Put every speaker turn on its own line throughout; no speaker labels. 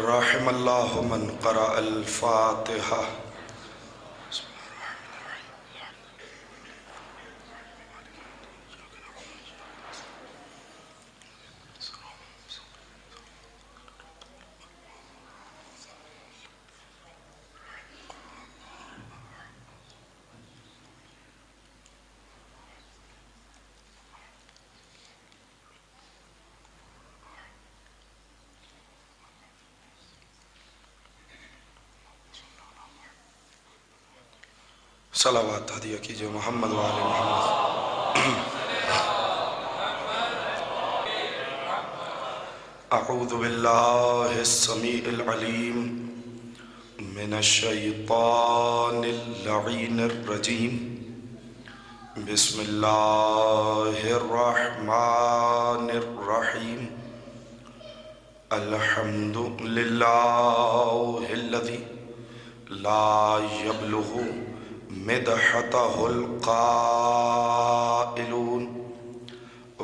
رحم اللہ من قرأ الفاتحہ. صلوات ہدیہ کیجئے محمد و آل محمد. اعوذ باللہ السمیع العلیم من الشیطان اللعین الرجیم. بسم اللہ الرحمن الرحیم. الحمد للہ الذی لا یبلغ مدحتہ القائلون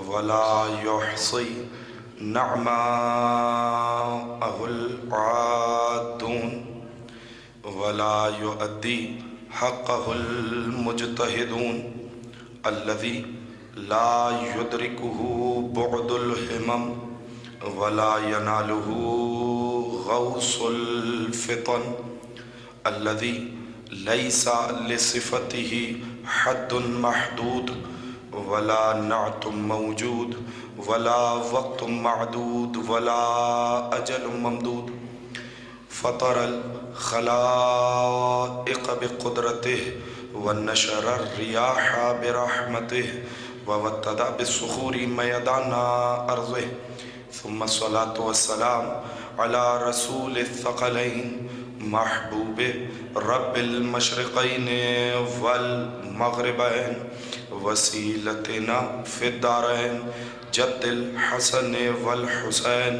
ولا يحصي نعماءه العادون ولا يؤدي حقه المجتهدون الذي لا يدركه بعد الهمم ولا يناله غوص الفطن الذي ليس لصفته حد محدود ولا نعت موجود ولا وقت معدود ولا أجل ممدود. فطر الخلائق بقدرته ونشر الرياح برحمته ووتد بالصخور ميدان أرضه. ثم الصلاة والسلام على رسول الثقلين محبوب رب المشرقین والمغربین وسیلتنا فی الدارین جد الحسن والحسین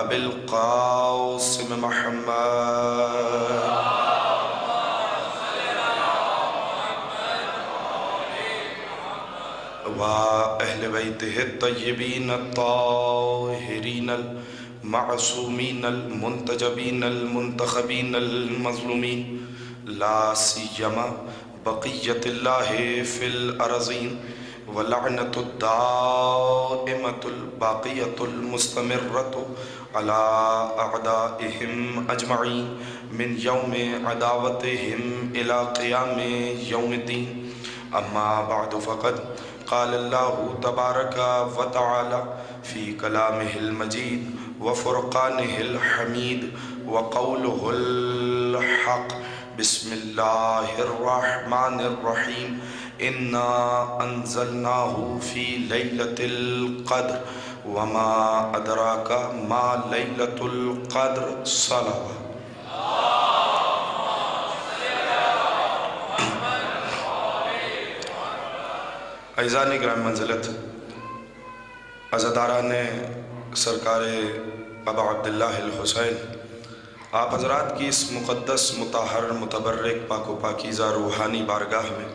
ابی القاسم محمد و اہل بیتہ الطیبین الطاہرین المعصومین المنتجبین المنتخبین المظلومین لا سیما بقیت اللہ فی الارضین ولعنت الدائمت الباقیت المستمرت علی اعدائهم اجمعین من یوم عداوتهم الى قیام یوم الدین. اما بعد فقد قال اللہ تبارک وتعالی فی کلامہ المجید وفرقانہ الحمید وقولہ الحق. بسم اللہ الرحمن الرحیم. انا انزلناہ فی لیلۃ القدر وما ادراک ما لیلۃ القدر. صلوات. اعزانی گرامی منزلت، عزاداران سرکار ابا عبداللہ الحسین، آپ حضرات کی اس مقدس مطہر متبرک پاک و پاکیزہ روحانی بارگاہ میں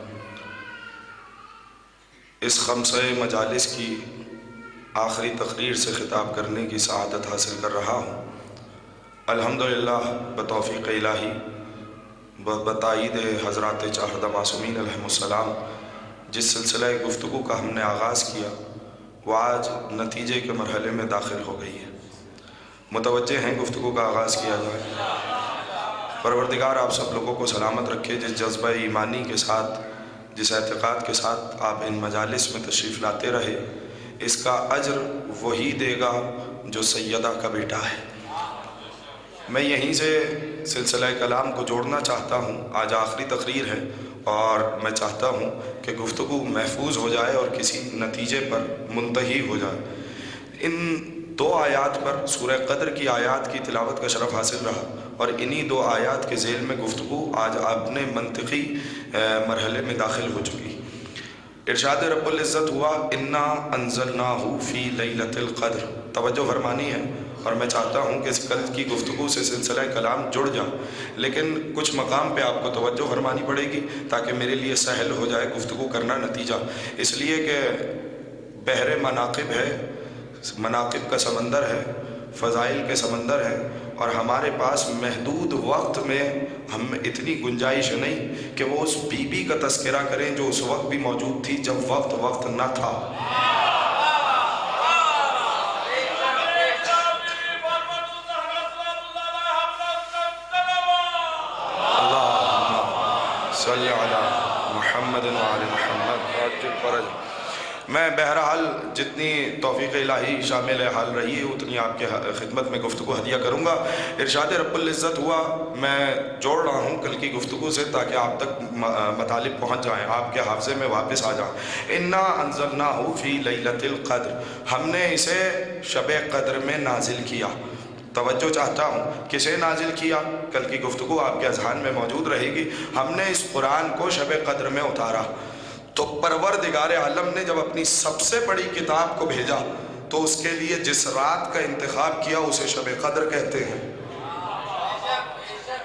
اس خمسہ مجالس کی آخری تقریر سے خطاب کرنے کی سعادت حاصل کر رہا ہوں. الحمدللہ بتوفیق الہی بتائید حضرات چاہردہ معصومین علیہ السلام جس سلسلہ گفتگو کا ہم نے آغاز کیا وہ آج نتیجے کے مرحلے میں داخل ہو گئی ہے. متوجہ ہیں گفتگو کا آغاز کیا جائے. پروردگار آپ سب لوگوں کو سلامت رکھے. جس جذبہ ایمانی کے ساتھ، جس اعتقاد کے ساتھ آپ ان مجالس میں تشریف لاتے رہے، اس کا اجر وہی دے گا جو سیدہ کا بیٹا ہے. میں یہیں سے سلسلہ کلام کو جوڑنا چاہتا ہوں. آج آخری تقریر ہے اور میں چاہتا ہوں کہ گفتگو محفوظ ہو جائے اور کسی نتیجے پر منتہی ہو جائے. ان دو آیات پر سورہ قدر کی آیات کی تلاوت کا شرف حاصل رہا اور انہی دو آیات کے ذیل میں گفتگو آج اپنے منطقی مرحلے میں داخل ہو چکی. ارشاد رب العزت ہوا انا انزلناہ فی لیلۃ القدر. توجہ فرمانی ہے، اور میں چاہتا ہوں کہ کل کی گفتگو سے سلسلہ کلام جڑ جائے، لیکن کچھ مقام پہ آپ کو توجہ فرمانی پڑے گی تاکہ میرے لیے سہل ہو جائے گفتگو کرنا نتیجہ، اس لیے کہ بحر مناقب ہے، مناقب کا سمندر ہے، فضائل کے سمندر ہے، اور ہمارے پاس محدود وقت میں ہم اتنی گنجائش نہیں کہ وہ اس بی بی کا تذکرہ کریں جو اس وقت بھی موجود تھی جب وقت نہ تھا۔ صلی علی محمد وعلی محمد۔ میں بہرحال جتنی توفیق الہی شامل حال رہی ہے اتنی آپ کے خدمت میں گفتگو ہدیہ کروں گا۔ ارشاد رب العزت ہوا، میں جوڑ رہا ہوں کل کی گفتگو سے تاکہ آپ تک مطالب پہنچ جائیں، آپ کے حافظے میں واپس آ جائیں۔ انا انزلناہ فی لیلۃ القدر، ہم نے اسے شب قدر میں نازل کیا۔ توجہ چاہتا ہوں، کسے نازل کیا؟ کل کی گفتگو آپ کے اذہان میں موجود رہے گی۔ ہم نے اس قرآن کو شب قدر میں اتارا، تو پروردگار عالم نے جب اپنی سب سے بڑی کتاب کو بھیجا تو اس کے لیے جس رات کا انتخاب کیا اسے شب قدر کہتے ہیں۔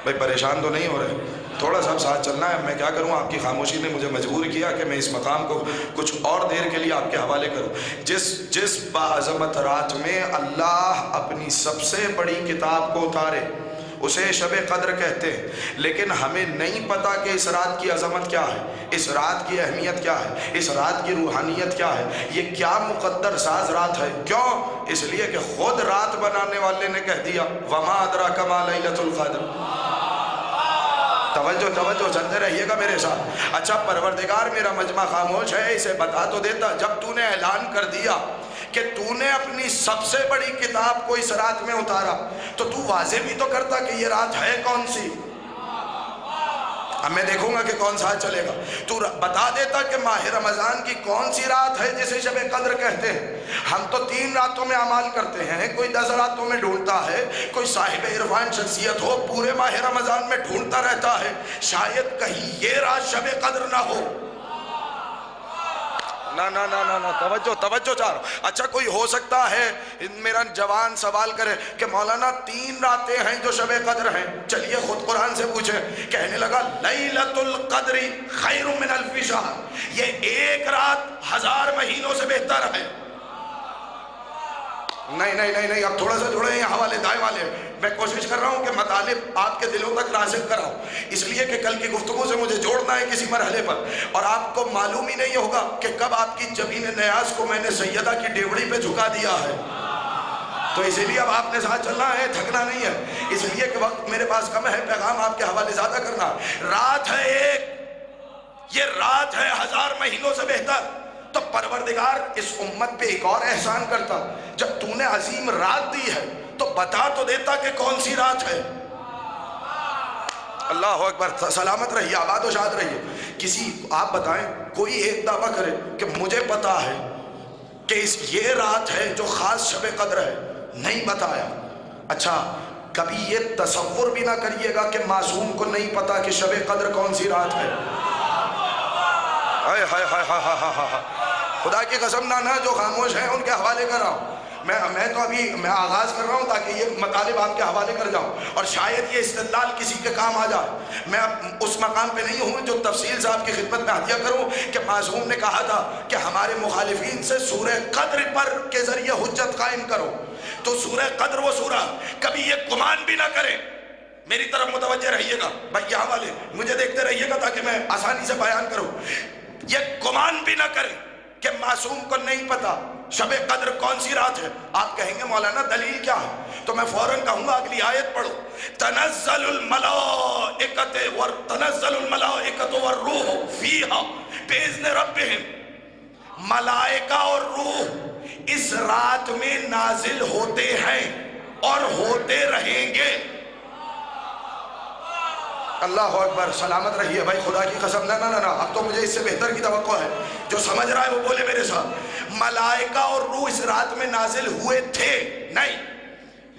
بھائی پریشان تو نہیں ہو رہے؟ تھوڑا سا ساتھ چلنا ہے۔ میں کیا کروں، آپ کی خاموشی نے مجھے مجبور کیا کہ میں اس مقام کو کچھ اور دیر کے لیے آپ کے حوالے کروں۔ جس باعظمت رات میں اللہ اپنی سب سے بڑی کتاب کو اتارے اسے شب قدر کہتے ہیں، لیکن ہمیں نہیں پتا کہ اس رات کی عظمت کیا ہے، اس رات کی اہمیت کیا ہے، اس رات کی روحانیت کیا ہے، یہ کیا مقدر ساز رات ہے۔ کیوں؟ اس لیے کہ خود رات بنانے والے نے کہہ دیا وما ادراک ما لیلۃ القدر۔ توجہ چلتے رہیے گا میرے ساتھ۔ اچھا پروردگار میرا مجمع خاموش ہے، اسے بتا تو دیتا، جب تو نے اعلان کر دیا کہ تو نے اپنی سب سے بڑی کتاب کو اس رات میں اتارا تو تو واضح بھی تو کرتا کہ یہ رات ہے کون سی۔ اب میں دیکھوں گا کہ کون سا چلے گا۔ تو بتا دیتا کہ ماہ رمضان کی کون سی رات ہے جسے شب قدر کہتے ہیں۔ ہم تو 3 راتوں میں اعمال کرتے ہیں، کوئی 10 راتوں میں ڈھونڈتا ہے، کوئی صاحب عرفان شخصیت ہو پورے ماہ رمضان میں ڈھونڈتا رہتا ہے، شاید کہیں یہ رات شب قدر نہ ہو۔ نا توجہ چاہ رہا۔ اچھا کوئی ہو سکتا ہے میرا جوان سوال کرے کہ مولانا 3 راتیں ہیں جو شب قدر ہیں، چلیے خود قرآن سے پوچھیں۔ کہنے لگا لیلۃ القدر خیر من الف شہر، یہ ایک رات 1000 مہینوں سے بہتر ہے۔ نہیں اب تھوڑا سا جڑے ہیں حوالے دائیں والے۔ میں کوشش کر رہا ہوں کہ مطالب آپ کے دلوں تک راسخ کراؤں، اس لیے کہ کل کی گفتگو سے مجھے جوڑنا ہے کسی مرحلے پر، اور آپ کو معلوم ہی نہیں ہوگا کہ کب آپ کی جبین نیاز کو میں نے سیدہ کی ڈیوڑی پہ جھکا دیا ہے۔ تو اسی لیے اب آپ نے ساتھ چلنا ہے، تھکنا نہیں ہے، اس لیے کہ وقت میرے پاس کم ہے، پیغام آپ کے حوالے زیادہ کرنا۔ رات ہے ایک، یہ رات ہے 1000 مہینوں سے بہتر۔ تو پروردگار اس امت پہ ایک اور احسان کرتا، جب تو نے عظیم رات دی ہے تو بتا تو دیتا کہ کون سی رات ہے۔ اللہ اکبر، سلامت رہیے، آباد و شاد رہیے۔ کسی آپ بتائیں، کوئی ایک دعویٰ کرے کہ مجھے پتا ہے کہ یہ رات ہے جو خاص شب قدر ہے، نہیں بتایا۔ اچھا کبھی یہ تصور بھی نہ کریے گا کہ معصوم کو نہیں پتا کہ شب قدر کون سی رات ہے۔ خدا کی قسم نہ جو خاموش ہیں ان کے حوالے کر رہا ہوں۔ میں تو ابھی آغاز کر رہا ہوں تاکہ یہ مطالب آپ کے حوالے کر جاؤں، اور شاید یہ استدلال کسی کے کام آ جائے۔ میں اب اس مقام پہ نہیں ہوں جو تفصیل سے آپ کی خدمت میں ہدیہ کروں کہ معصوم نے کہا تھا کہ ہمارے مخالفین سے سورہ قدر پر کے ذریعے حجت قائم کرو۔ تو سورہ قدر وہ سورہ، کبھی یہ گمان بھی نہ کریں، میری طرف متوجہ رہیے گا بھائی، یہ حوالے مجھے دیکھتے رہیے گا تاکہ میں آسانی سے بیان کروں۔ یہ گمان بھی نہ کریں کہ معصوم کو نہیں پتا شب قدر کون سی رات ہے۔ آپ کہیں گے مولانا دلیل کیا ہے، تو میں فوراً کہوں گا اگلی آیت پڑھو، تنزل الملائکۃ والروح فیہا بإذن ربہم، ملائکہ اور روح اس رات میں نازل ہوتے ہیں اور ہوتے رہیں گے۔ اللہ اکبر، سلامت رہیے بھائی، خدا کی قسم نہ اب تو مجھے اس سے بہتر کی توقع ہے۔ جو سمجھ رہا ہے وہ بولے میرے ساتھ۔ ملائکہ اور روح اس رات میں نازل ہوئے تھے نہیں،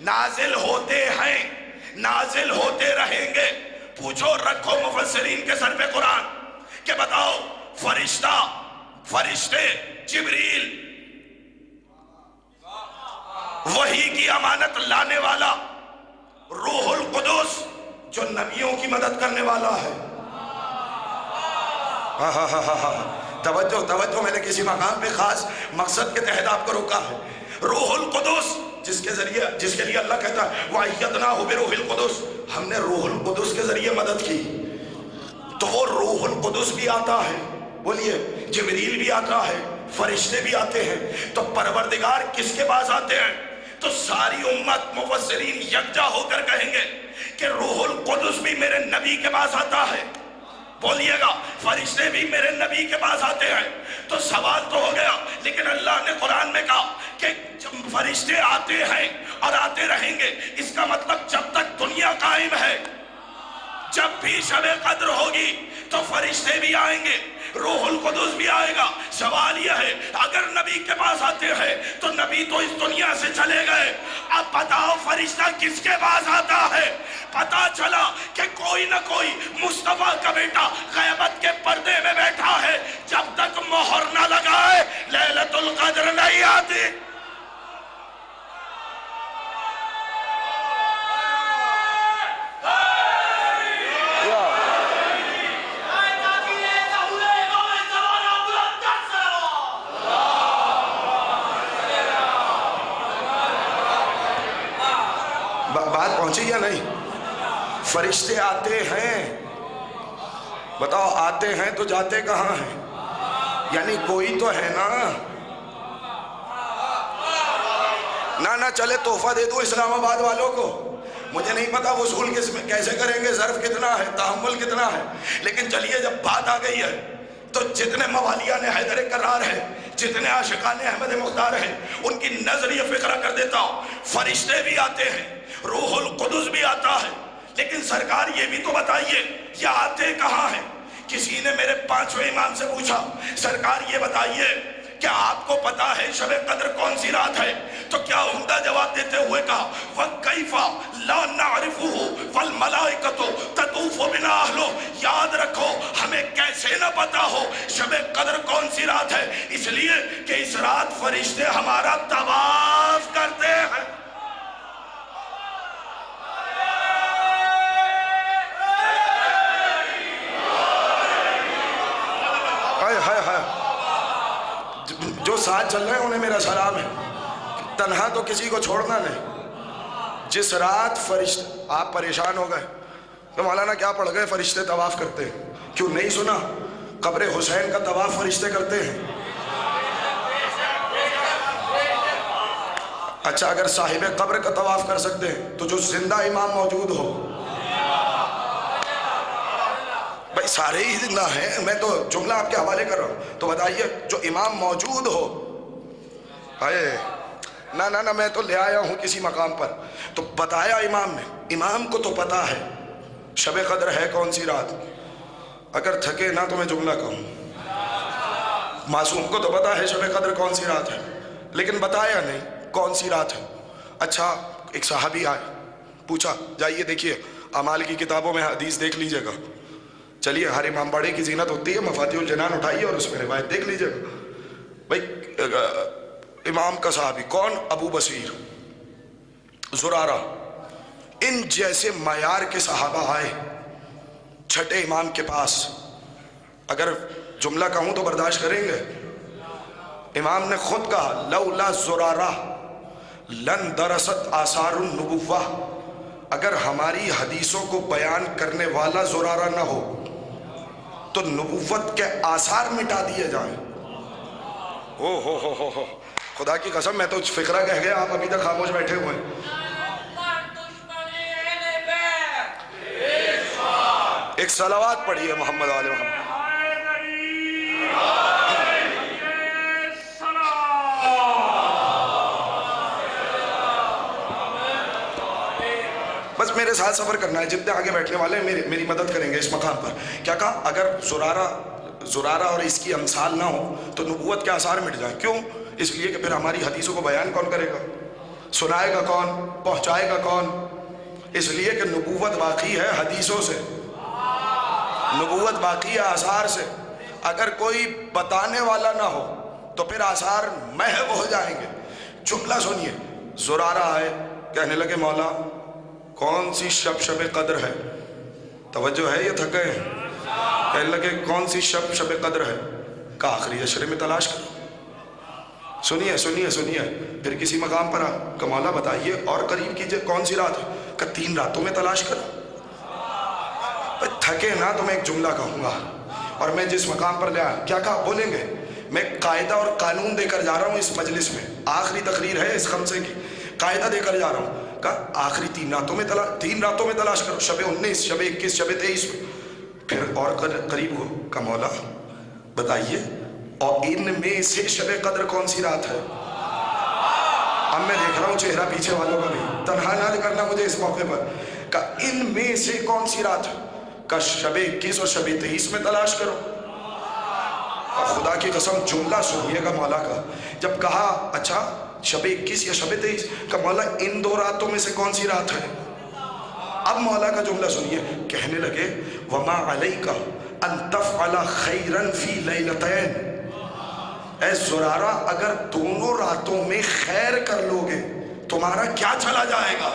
نازل ہوتے ہیں، نازل ہوتے رہیں گے۔ پوچھو رکھو مفسرین کے سر پہ قرآن کہ بتاؤ فرشتے جبریل وحی کی امانت لانے والا روح القدس جو نبیوں کی مدد کرنے والا ہے. توجہ میں نے کسی مقام پہ خاص مقصد کے تحت آپ کو روکا ہے. روح القدس جس کے لیے اللہ کہتا ہے وَأَيَّدْنَاهُ بِرُوحِ الْقُدُسِ، ہم نے روح القدس کے ذریعے مدد کی. تو وہ روح القدس بھی آتا ہے، بولیے جبریل بھی آتا ہے، فرشتے بھی آتے ہیں. تو پروردگار کس کے پاس آتے ہیں؟ تو ساری امت مفسرین یکجا ہو کر کہیں گے کہ روح القدس بھی میرے نبی کے پاس آتا ہے. بولیے گا فرشتے بھی میرے نبی کے پاس آتے ہیں. تو سوال تو ہو گیا، لیکن اللہ نے قرآن میں کہا کہ فرشتے آتے ہیں اور آتے رہیں گے. اس کا مطلب جب تک دنیا قائم ہے، جب بھی شب قدر ہوگی تو فرشتے بھی آئیں گے، روح القدس بھی آئے گا. سوال یہ ہے اگر نبی کے پاس آتے ہیں تو نبی تو اس دنیا سے چلے گئے، اب بتاؤ فرشتہ کس کے پاس آتا ہے؟ پتا چلا کہ کوئی نہ کوئی مصطفیٰ کا بیٹا غیبت کے پردے میں بیٹھا ہے. جب تک مہر نہ لگائے لیلۃ القدر نہیں آتی. بات پہنچی یا نہیں؟ فرشتے آتے ہیں، بتاؤ آتے ہیں تو جاتے کہاں ہیں؟ یعنی کوئی تو ہے نا. نہ چلے تحفہ دے دو اسلام آباد والوں کو، مجھے نہیں پتا وصول کیسے کریں گے، ظرف کتنا ہے، تحمل کتنا ہے. لیکن چلیے جب بات آ گئی ہے تو جتنے موالیان حیدر کرار ہے، جتنے عاشقان احمد مختار ہیں، ان کی نظر یہ فکرہ کر دیتا ہوں. فرشتے بھی آتے ہیں، روح القدس بھی آتا ہے، لیکن سرکار یہ بھی تو بتائیے یہ آتے کہاں ہیں؟ کسی نے میرے 5ویں امام سے پوچھا سرکار یہ بتائیے کیا آپ کو پتا ہے شب قدر کون سی رات ہے؟ تو کیا عمدہ جواب دیتے ہوئے کہا وَكَيْفَ لَا نَعْرِفُهُ وَالْمَلَائِكَةُ تَطُوفُ بِنَا أَهْلُهُ. یاد رکھو ہمیں کیسے نہ پتا ہو شب قدر کون سی رات ہے، اس لیے کہ اس رات فرشتے ہمارا طواف کرتے ہیں. جو ساتھ چل رہے ہیں انہیں میرا سلام ہے، تنہا تو کسی کو چھوڑنا نہیں. جس رات فرشتے، آپ پریشان ہو گئے تو مولانا کیا پڑھ گئے فرشتے طواف کرتے ہیں؟ کیوں نہیں سنا؟ قبر حسین کا طواف فرشتے کرتے ہیں. اچھا اگر صاحب قبر کا طواف کر سکتے ہیں تو جو زندہ امام موجود ہو، بھائی سارے ہی زندہ ہیں، میں تو جملہ آپ کے حوالے کر رہا ہوں، تو بتائیے جو امام موجود ہو. نہ میں تو لے آیا ہوں کسی مقام پر تو بتایا امام نے. امام کو تو پتا ہے شب قدر ہے کون سی رات. اگر تھکے نہ تو میں جملہ کہوں. معصوم کو تو پتا ہے شب قدر کون سی رات ہے، لیکن بتایا نہیں کون سی رات ہے. اچھا ایک صحابی آئے، پوچھا جائیے دیکھیے اعمال کی کتابوں میں حدیث دیکھ لیجئے گا. چلیے ہر امام باڑے کی زینت ہوتی ہے، مفاتیح الجنان اٹھائیے اور اس میں روایت دیکھ لیجئے گا. بھائی امام کا صحابی کون؟ ابو بصیر، زرارہ، ان جیسے معیار کے صحابہ آئے چھٹے امام کے پاس. اگر جملہ کہوں تو برداشت کریں گے؟ امام نے خود کہا لولا زرارہ لن درست آثار النبوہ. اگر ہماری حدیثوں کو بیان کرنے والا زرارہ نہ ہو تو نبوت کے آثار مٹا دیے جائیں. ہو خدا کی قسم میں تو فکرہ کہہ گیا، آپ ابھی تک خاموش بیٹھے ہوئے ہیں. ایک صلوات پڑھیے محمد آل محمد. بس میرے ساتھ سفر کرنا ہے، جتنے آگے بیٹھنے والے ہیں میری مدد کریں گے اس مقام پر. کیا کہا؟ اگر زرارہ اور اس کی امثال نہ ہو تو نبوت کے آثار مٹ جائیں. کیوں؟ اس لیے کہ پھر ہماری حدیثوں کو بیان کون کرے گا، سنائے گا کون، پہنچائے گا کون؟ اس لیے کہ نبوت باقی ہے حدیثوں سے، نبوت باقی ہے آثار سے. اگر کوئی بتانے والا نہ ہو تو پھر آثار محو ہو جائیں گے. جملہ سنیے، زرارہ آئے, کہنے لگے مولا کون سی شب قدر ہے؟ توجہ ہے یا تھک گئے ہیں؟ کہنے لگے کون سی شب قدر ہے؟ کہا آخری عشرے میں تلاش کرو. سنیے سنیے سنیے, پھر کسی مقام پر کہ مولا بتائیے اور قریب کیجئے کون سی رات ہے؟ کہ 3 راتوں میں تلاش کرو. تھکے نا تو میں ایک جملہ کہوں گا, اور میں جس مقام پر لے آیا, کیا کہا بولیں گے؟ میں قاعدہ اور قانون دے کر جا رہا ہوں اس مجلس میں, آخری تقریر ہے اس خمسے کی, قاعدہ دے کر جا رہا ہوں کہ آخری 3 راتوں میں تلاش کرو, شب 19, شب 21, شب 23 میں. پھر اور قریب ہو کہ مولا بتائیے اور ان میں سے شب قدر کون سی رات ہے؟ اب میں دیکھ رہا ہوں چہرہ پیچھے والوں کا بھی, تنہا نہ کرنا مجھے اس موقع پر, کہ ان میں سے کون سی رات ہے؟ کہ شب 21 اور شب 23 میں تلاش کرو. خدا کی قسم جملہ سنیے گا مولا کا, جب کہا اچھا شب 21 یا شب 23, کہ مولا ان 2 راتوں میں سے کون سی رات ہے؟ اب مولا کا جملہ سنیے, کہنے لگے وما علیک ان تفعل خیرا فی لیلتین. اے زرارہ اگر دونوں راتوں میں خیر کر لوگے تمہارا کیا چلا جائے گا؟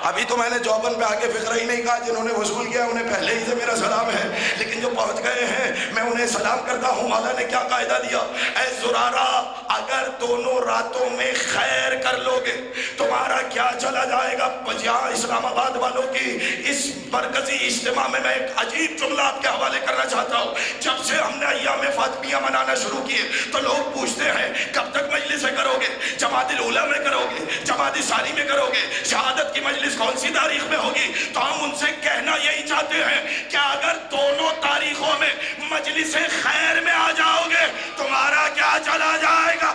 ابھی تو میں نے جوبن پہ آگے فکرہ ہی نہیں کہا, جنہوں نے وصول کیا انہیں پہلے ہی سے میرا سلام ہے, لیکن جو پہنچ گئے ہیں میں انہیں سلام کرتا ہوں. مولا نے کیا قاعدہ دیا؟ اے زرارہ اگر دونوں راتوں میں خیر کر لوگے تمہارا کیا چلا جائے گا؟ یہاں اسلام آباد والوں کی اس مرکزی اجتماع میں میں ایک عجیب جملہ آپ کے حوالے کرنا چاہتا ہوں. جب سے ہم نے ایام فاطمیہ منانا شروع کیے تو لوگ پوچھتے ہیں کب تک مجلسیں کرو گے؟ جماعت الاولیٰ میں کرو گے؟ جماعت ثانی میں کرو گے؟ شہادت کی مجلس کون سی تاریخ میں ہوگی؟ تو ہم ان سے کہنا یہی چاہتے ہیں کہ اگر دونوں تاریخوں میں مجلس خیر میں آ جاؤ گے تمہارا کیا چلا جائے گا؟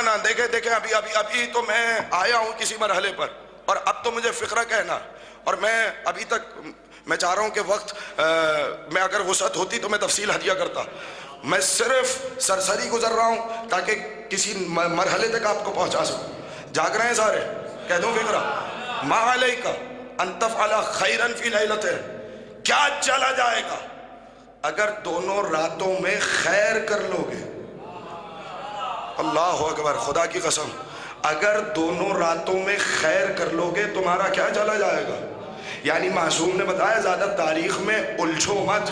نہ دیکھیں ابھی تو میں آیا ہوں کسی مرحلے پر, اور اب تو مجھے فقرہ کہنا, اور میں ابھی تک میں چاہ رہا ہوں کہ وقت میں اگر وسعت ہوتی تو میں تفصیل ہدیہ کرتا. میں صرف سرسری گزر رہا ہوں تاکہ کسی مرحلے تک آپ کو پہنچا سکوں. جاگ رہے ہیں سارے؟ کہہ دوں فقرہ, ما علیک ان تفعل خیرا فی لیلتین. کیا چلا جائے گا اگر دونوں راتوں میں خیر کر لوگے؟ اللہ اکبر, خدا کی قسم اگر دونوں راتوں میں خیر کر لوگے تمہارا کیا چلا جائے گا؟ یعنی معصوم نے بتایا زیادہ تاریخ میں الجھو مت,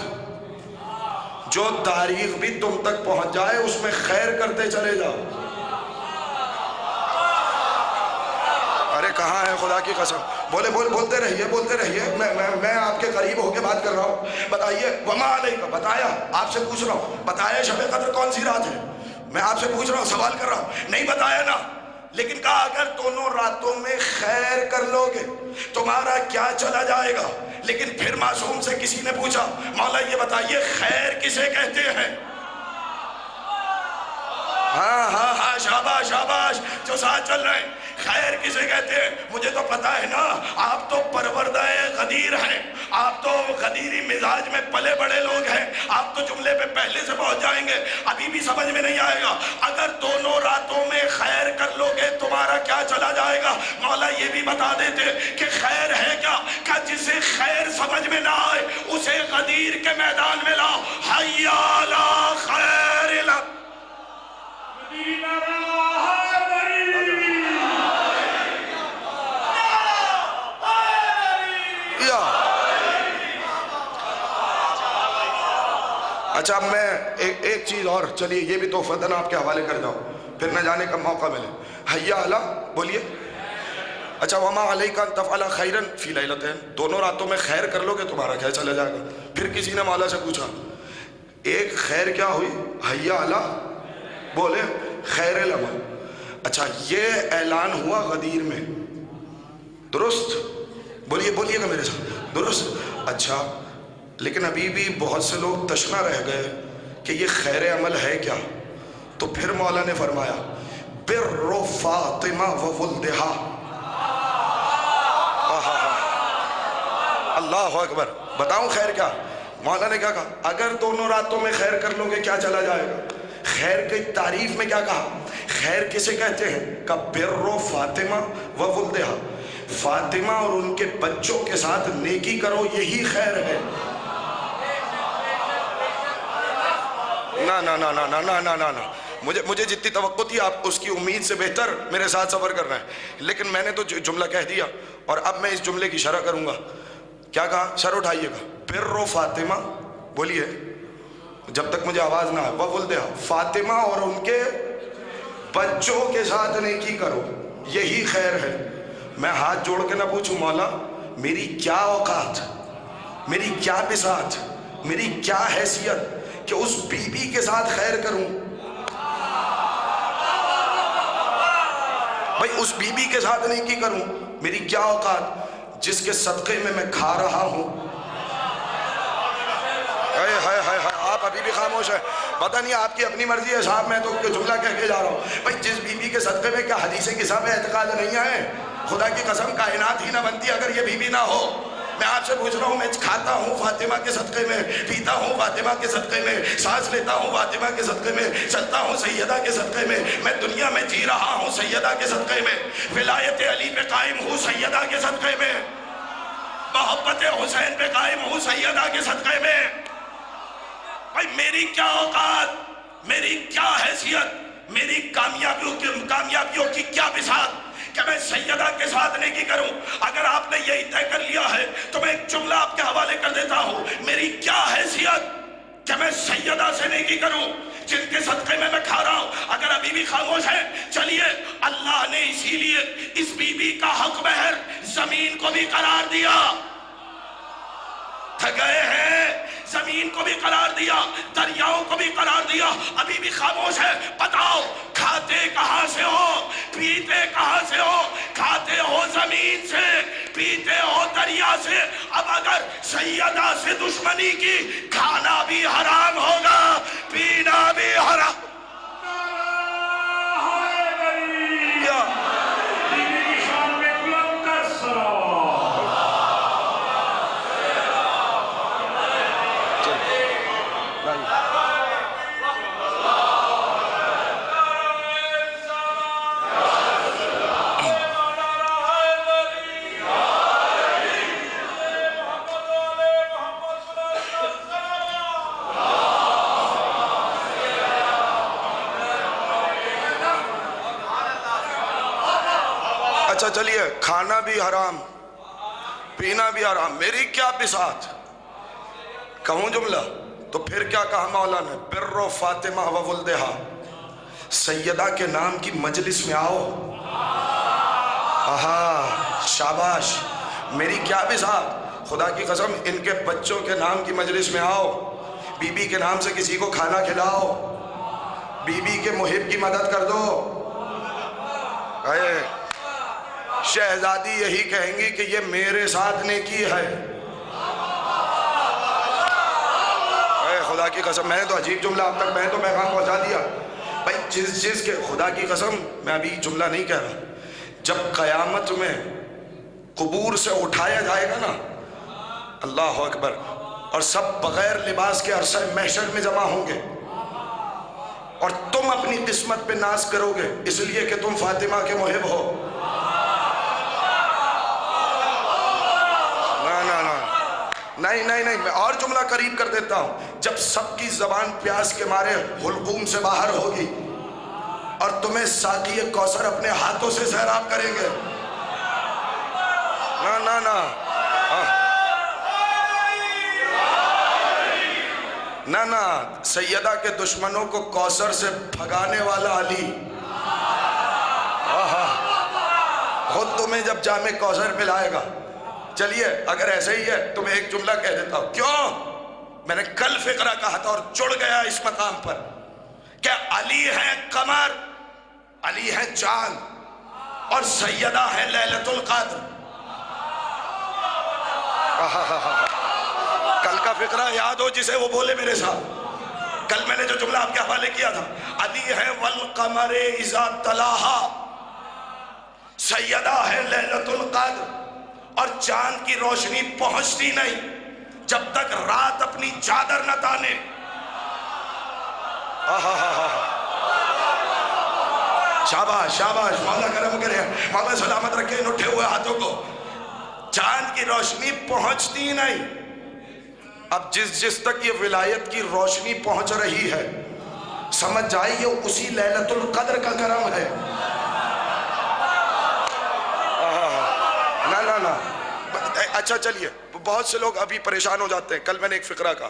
جو تاریخ بھی تم تک پہنچ جائے اس میں خیر کرتے چلے جاؤ. ارے کہاں ہے خدا کی قسم؟ بولتے رہیے, میں آپ کے قریب ہو کے بات کر رہا ہوں. بتائیے وما علیک, بتایا, آپ سے پوچھ رہا ہوں بتایا شب قدر کون سی رات ہے؟ میں آپ سے پوچھ رہا ہوں, سوال کر رہا ہوں, نہیں بتایا نا, لیکن کہا اگر دونوں راتوں میں خیر کر لوگے تمہارا کیا چلا جائے گا. لیکن پھر معصوم سے کسی نے پوچھا مولا یہ بتائیے خیر کسے کہتے ہیں؟ ہاں شاباش جو ساتھ چل رہے ہیں, خیر کسے کہتے ہیں؟ مجھے تو پتا ہے نا, آپ تو پروردہ غدیر ہیں, آپ تو غدیری مزاج میں پلے بڑے لوگ ہیں, آپ تو جملے پہ پہلے سے پہنچ جائیں گے. ابھی بھی سمجھ میں نہیں آئے گا. اگر دونوں راتوں میں خیر کر لوگے تمہارا کیا چلا جائے گا؟ مولا یہ بھی بتا دیتے کہ خیر ہے کیا, کہ جسے خیر سمجھ میں نہ آئے اسے غدیر کے میدان میں لاؤ. حی علی خیر لک. اچھا میں ایک چیز اور, چلیے یہ بھی تحفتاً آپ کے حوالے کر جاؤ, پھر نہ جانے کا موقع ملے. حی علی بولیے. اچھا وما علیک ان تفعل خیرا فی لیلتین, دونوں راتوں میں خیر کر لو گے تمہارا کیا چلا جائے گا. پھر کسی نے مولا سے پوچھا ایک خیر کیا ہوئی؟ حی علی بولے خیر العمل. اچھا یہ اعلان ہوا غدیر میں, درست؟ بولیے گا میرے ساتھ, درست. اچھا لیکن ابھی بھی بہت سے لوگ تشنا رہ گئے کہ یہ خیر عمل ہے کیا. تو پھر مولا نے فرمایا بر فاطمہ و ولدہا. اللہ اکبر, بتاؤں خیر کیا؟ مولا نے کیا کہا؟ اگر دونوں راتوں میں خیر کر لو گے کیا چلا جائے گا؟ خیر کی تعریف میں کیا کہا؟ خیر کسے کہتے ہیں؟ کہ بر فاطمہ و ولدہا، فاطمہ اور ان کے بچوں کے ساتھ نیکی کرو، یہی خیر ہے۔ نا نا نا نا نا نا نا نا، مجھے جتنی توقع تھی آپ اس کی امید سے بہتر میرے ساتھ سفر کر رہے ہیں، لیکن میں نے تو جملہ کہہ دیا اور اب میں اس جملے کی شرح کروں گا۔ کیا کہا؟ سر اٹھائیے گا، بر فاطمہ، بولیے جب تک مجھے آواز نہ آئے، وولدہا، فاطمہ اور ان کے بچوں کے ساتھ نیکی کرو، یہی خیر ہے۔ میں ہاتھ جوڑ کے نہ پوچھوں مولا میری کیا اوقات، میری کیا بساط، میری کیا حیثیت کہ اس بی بی کے ساتھ خیر کروں؟ بھائی اس بی بی کے ساتھ نیکی کروں، میری کیا اوقات جس کے صدقے میں کھا رہا ہوں۔ آپ ابھی بھی خاموش ہیں، پتہ نہیں آپ کی اپنی مرضی ہے صاحب، میں تو جملہ کہہ کے جا رہا ہوں۔ بھائی جس بی بی کے صدقے میں کیا حدیث کسا پہ اعتقاد نہیں ہے؟ خدا کی قسم کائنات ہی نہ بنتی اگر یہ بی بی نہ ہو۔ میں آپ سے پوچھ رہا ہوں، میں کھاتا ہوں فاطمہ کے صدقے میں، پیتا ہوں فاطمہ کے صدقے میں، سانس لیتا ہوں فاطمہ کے صدقے میں، چلتا ہوں سیدہ کے صدقے میں، میں دنیا میں جی رہا ہوں سیدہ کے صدقے میں، ولایت علی پہ قائم ہوں سیدہ کے صدقے میں، محبت حسین پہ قائم ہوں سیدہ کے صدقے میں۔ بھائی میری کیا اوقات، میری کیا حیثیت، میری کامیابیوں کی کیا بساط کہ میں سیدہ کے ساتھ نیکی کروں؟ اگر آپ نے یہی طے کر لیا ہے تو میں ایک جملہ آپ کے حوالے کر دیتا ہوں، میری کیا حیثیت کہ میں سیدہ سے نیکی کروں جن کے صدقے میں کھا رہا ہوں؟ اگر ابھی بھی خاموش ہے چلیے، اللہ نے اسی لیے اس بی بی کا حق مہر زمین کو بھی قرار دیا، گئے ہیں زمین کو بھی قرار دیا، دریاؤں کو بھی قرار دیا، ابھی بھی خاموش ہے۔ بتاؤ کھاتے کہاں سے ہو، پیتے کہاں سے ہو؟ کھاتے ہو زمین سے، پیتے ہو دریا سے۔ اب اگر سیدہ سے دشمنی کی، کھانا بھی حرام ہوگا، پینا بھی حرام۔ اچھا چلیے، کھانا بھی حرام، پینا بھی حرام، میری کیا بساط؟ کہوں جملہ تو پھر کیا کہا مولا نے؟ بر فاطمہ و ولدہا، سیدہ کے نام کی مجلس میں آؤ۔ آہا شاباش، میری کیا بساط، خدا کی قسم ان کے بچوں کے نام کی مجلس میں آؤ، بی بی کے نام سے کسی کو کھانا کھلاؤ، بی بی کے محب کی مدد کر دو۔ شہزادی یہی کہیں گی کہ یہ میرے ساتھ نیکی ہے۔ اے خدا کی قسم، میں نے تو عجیب جملہ اب تک میں تو پیغام پہنچا دیا۔ بھائی جس چیز کے، خدا کی قسم میں ابھی جملہ نہیں کہہ رہا، جب قیامت میں قبور سے اٹھایا جائے گا نا، اللہ اکبر، اور سب بغیر لباس کے عرصہ محشر میں جمع ہوں گے، اور تم اپنی قسمت پہ ناز کرو گے اس لیے کہ تم فاطمہ کے محب ہو۔ نہیں نہیں نہیں، میں اور جملہ قریب کر دیتا ہوں، جب سب کی زبان پیاس کے مارے حلقوم سے باہر ہوگی اور تمہیں ساقی کوثر اپنے ہاتھوں سے سیراب کریں گے۔ نا نا نا نا نا، سیدہ کے دشمنوں کو کوثر سے بھگانے والا علی خود تمہیں جب جام کوثر پلائے گا۔ چلیے اگر ایسے ہی ہے تو میں ایک جملہ کہہ دیتا ہوں، کیوں؟ میں نے کل فقرہ کہا تھا اور جڑ گیا اس مقام پر کہ علی ہے قمر، علی ہے چاند، اور سیدہ ہے لیلۃ القدر۔ کل کا فقرہ یاد ہو جسے وہ بولے میرے ساتھ، کل میں نے جو جملہ آپ کے حوالے کیا تھا، علی ہے والقمر اذا تلاہا، سیدہ ہے لیلۃ القدر، اور چاند کی روشنی پہنچتی نہیں جب تک رات اپنی چادر نہ تانے۔ شاباش شاباش، مولا کرم کرے، مولا سلامت رکھے ان اٹھے ہوئے ہاتھوں کو۔ چاند کی روشنی پہنچتی نہیں، اب جس تک یہ ولایت کی روشنی پہنچ رہی ہے سمجھ جائیے اسی لیلۃ القدر کا کرم ہے۔ نا اچھا چلیے، بہت سے لوگ ابھی پریشان ہو جاتے ہیں۔ کل میں نے ایک فقرہ کہا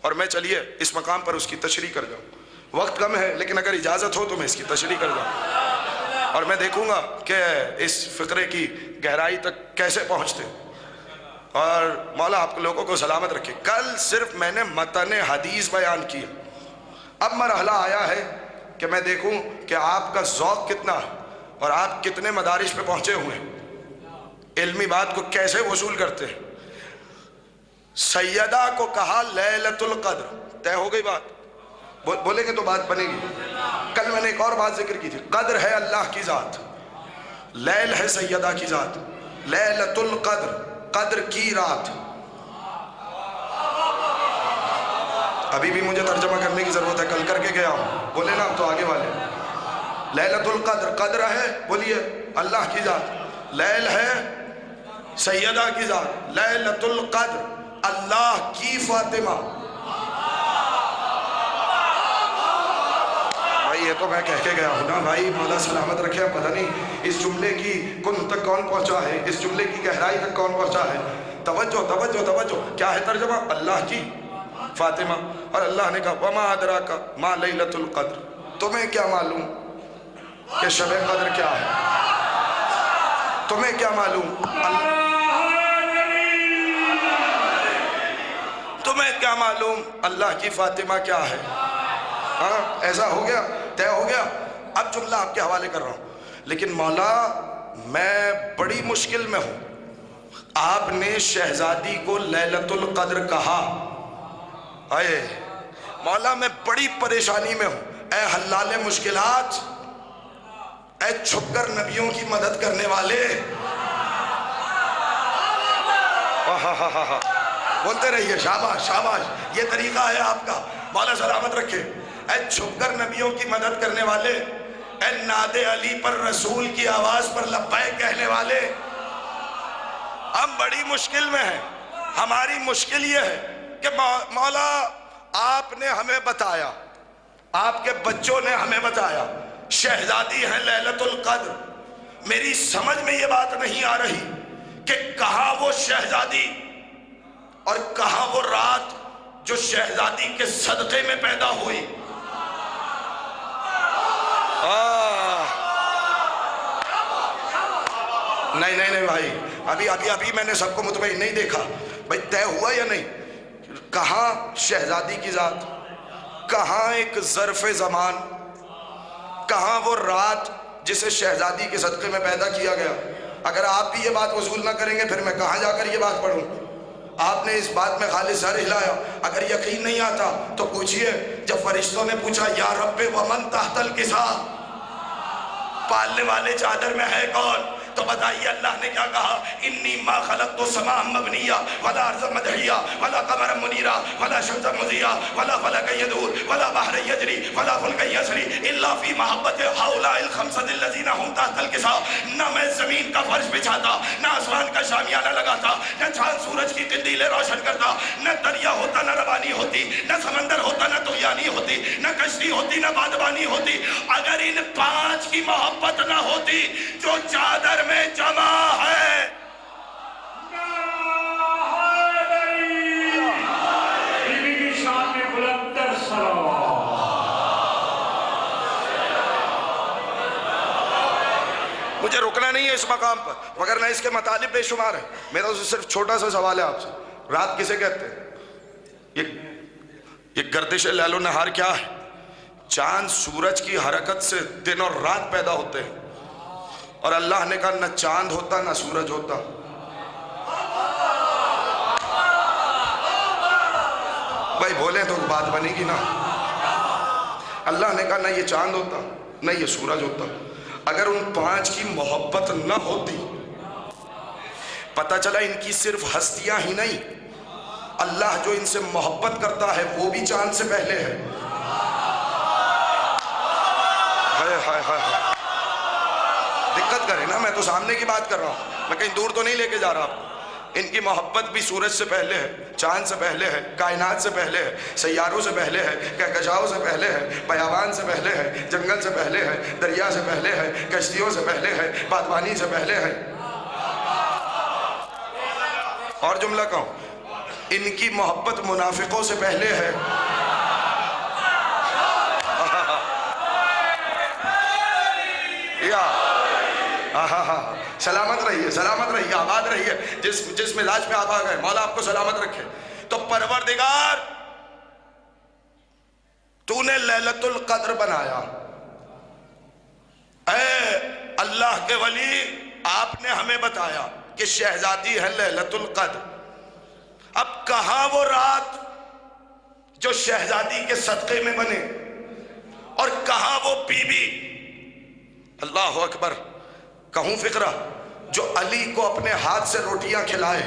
اور میں چلیے اس مقام پر اس کی تشریح کر جاؤں، وقت کم ہے لیکن اگر اجازت ہو تو میں اس کی تشریح کر جاؤں اور میں دیکھوں گا کہ اس فقرے کی گہرائی تک کیسے پہنچتے، اور مولا آپ لوگوں کو سلامت رکھے۔ کل صرف میں نے متن حدیث بیان کیا، اب مرحلہ آیا ہے کہ میں دیکھوں کہ آپ کا ذوق کتنا ہے اور آپ کتنے مدارج پہ پہنچے ہوئے ہیں، علمی بات کو کیسے وصول کرتے ہیں۔ سیدہ کو کہا لیلۃ القدر، طے ہو گئی بات، بولیں گے تو بات بنے گی۔ کل میں نے ایک اور بات ذکر کی تھی، قدر ہے اللہ کی ذات، لیل ہے سیدہ کی ذات، لیلۃ القدر قدر کی رات۔ ابھی بھی مجھے ترجمہ کرنے کی ضرورت ہے، کل کر کے گیا ہوں، بولے نا تو آگے والے۔ لیلۃ القدر قدر ہے، بولیے اللہ کی ذات، لیل ہے سیدہ کی ذات، لیلۃ القدر اللہ کی فاطمہ۔ بھائی یہ تو میں کہہ کے گیا ہوں نا بھائی، مولا سلامت رکھے، پتہ نہیں اس جملے کی کن تک کون پہنچا ہے، اس جملے کی گہرائی تک کون پہنچا ہے۔ توجہ توجہ توجہ، کیا ہے ترجمہ؟ اللہ کی فاطمہ، اور اللہ نے کہا وما ادراک ما لیلۃ القدر، تمہیں کیا معلوم کہ شب قدر کیا ہے، تمہیں کیا معلوم، تمہیں کیا معلوم اللہ کی فاطمہ کیا ہے۔ ہاں ایسا ہو گیا، طے ہو گیا۔ اب جملہ آپ کے حوالے کر رہا ہوں، لیکن مولا میں بڑی مشکل میں ہوں، آپ نے شہزادی کو لیلۃ القدر کہا، اے مولا میں بڑی پریشانی میں ہوں، اے حلال مشکلات، اے چھپ کر نبیوں کی مدد کرنے والے، بولتے رہیے، شاباش شاباش، یہ طریقہ ہے آپ کا، مولا سلامت رکھے۔ اے چھپ کر نبیوں کی مدد کرنے والے، اے ناد علی پر رسول کی آواز پر لبیک کہنے والے، ہم بڑی مشکل میں ہیں۔ ہماری مشکل یہ ہے کہ مولا آپ نے ہمیں بتایا، آپ کے بچوں نے ہمیں بتایا شہزادی ہے لیلۃ القدر، میری سمجھ میں یہ بات نہیں آ رہی کہ کہاں وہ شہزادی اور کہاں وہ رات جو شہزادی کے صدقے میں پیدا ہوئی۔ نہیں بھائی، ابھی میں نے سب کو مطمئن نہیں دیکھا بھائی، طے ہوا یا نہیں؟ کہاں شہزادی کی ذات، کہاں ایک ظرف زمان، کہاں وہ رات جسے شہزادی کے صدقے میں پیدا کیا گیا۔ اگر آپ بھی یہ بات وصول نہ کریں گے پھر میں کہاں جا کر یہ بات پڑھوں؟ آپ نے اس بات میں خالی سر ہلایا، اگر یقین نہیں آتا تو پوچھئے، جب فرشتوں نے پوچھا یا رب ومن تحت الکسا، پالنے والے چادر میں ہے کون، تو بتائیے اللہ نے کیا کہا، انی ما خلقت السماء مبنیہ ولا ارض مدحیہ ولا قمر منیرہ ولا شمس مضیہ ولا فلک یدور ولا بحر یجری ولا فلک یسری الا فی محبت ہؤلاء الخمسۃ الذین هم تحت الکسا۔ نہ میں زمین کا فرش بچھاتا، نہ آسمان کا شامیانہ لگاتا، نہ چاند سورج کی قندیلیں روشن کرتا، نہ دریا ہوتا نہ روانی ہوتی، نہ سمندر ہوتا نہ طغیانی ہوتی، نہ کشتی ہوتی نہ بادبانی ہوتی، اگر ان پانچ کی محبت نہ ہوتی جو چادر میں جمع ہے۔ مجھے رکنا نہیں ہے اس مقام پر، مگر نہ اس کے مطالب بے شمار ہیں۔ میرا تو صرف چھوٹا سا سوال ہے آپ سے، رات کسے کہتے ہیں؟ یہ گردش لیل و نہار کیا ہے؟ چاند سورج کی حرکت سے دن اور رات پیدا ہوتے ہیں، اور اللہ نے کہا نہ چاند ہوتا نہ سورج ہوتا۔ بھائی بولیں تو بات بنے گی نا۔ اللہ نے کہا نہ یہ چاند ہوتا نہ یہ سورج ہوتا، اگر ان پانچ کی محبت نہ ہوتی، پتہ چلا ان کی صرف ہستیاں ہی نہیں، اللہ جو ان سے محبت کرتا ہے وہ بھی چاند سے پہلے ہے۔ ہائے ہائے ہائے، دقت کرے نا، میں تو سامنے کی بات کر رہا ہوں، میں کہیں دور تو نہیں لے کے جا رہا آپ کو۔ ان کی محبت بھی سورج سے پہلے ہے، چاند سے پہلے ہے، کائنات سے پہلے ہے، سیاروں سے پہلے ہے، کہکشاؤں سے پہلے ہے، بیابان سے پہلے ہے، جنگل سے پہلے ہے، دریا سے پہلے ہے، کشتیوں سے پہلے ہے، بادبانی سے پہلے ہے۔ اور جملہ کہوں، ان کی محبت منافقوں سے پہلے ہے۔ سلامت رہیے، سلامت رہیے، آباد رہیے، جس مزاج پہ آپ آ گئے، مولا آپ کو سلامت رکھے۔ تو پروردگار تو نے لیلۃ القدر بنایا، اے اللہ کے ولی، آپ نے ہمیں بتایا کہ شہزادی ہے لیلۃ القدر۔ اب کہاں وہ رات جو شہزادی کے صدقے میں بنے، اور کہاں وہ بی بی، اللہ اکبر، کہوں فقرہ، جو علی کو اپنے ہاتھ سے روٹیاں کھلائے۔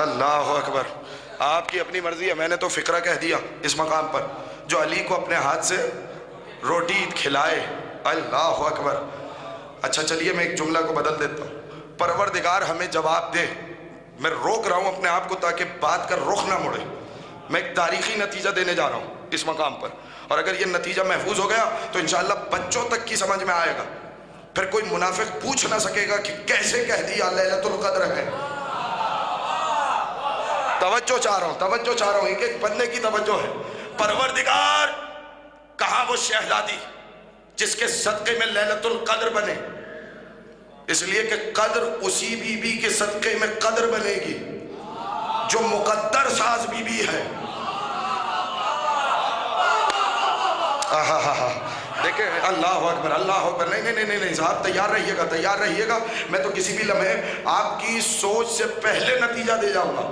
اللہ اکبر، آپ کی اپنی مرضی ہے، میں نے تو فقرہ کہہ دیا اس مقام پر، جو علی کو اپنے ہاتھ سے روٹی کھلائے۔ اللہ اکبر۔ اچھا چلیے میں ایک جملہ کو بدل دیتا ہوں، پروردگار ہمیں جواب دے۔ میں روک رہا ہوں اپنے آپ کو تاکہ بات کا رخ نہ مڑے، میں ایک تاریخی نتیجہ دینے جا رہا ہوں اس مقام پر، اور اگر یہ نتیجہ محفوظ ہو گیا تو انشاءاللہ بچوں تک کی سمجھ میں آئے گا، پھر کوئی منافق پوچھ نہ سکے گا کہ کیسے کہہ دیا لیلۃ القدر ہے۔ توجہ چاہ رہا ہوں، توجہ چاہ رہا ہوں، ایک ایک بندے کی توجہ ہے۔ پروردگار کہاں وہ شہزادی جس کے صدقے میں لیلۃ القدر بنے، اس لیے کہ قدر اسی بی بی کے صدقے میں قدر بنے گی جو مقدر ساز بی بی ہے۔ دیکھیں، اللہ اکبر، اللہ اکبر۔ نہیں صاحب، تیار رہیے گا، تیار رہیے گا، میں تو کسی بھی لمحے آپ کی سوچ سے پہلے نتیجہ دے جاؤں گا۔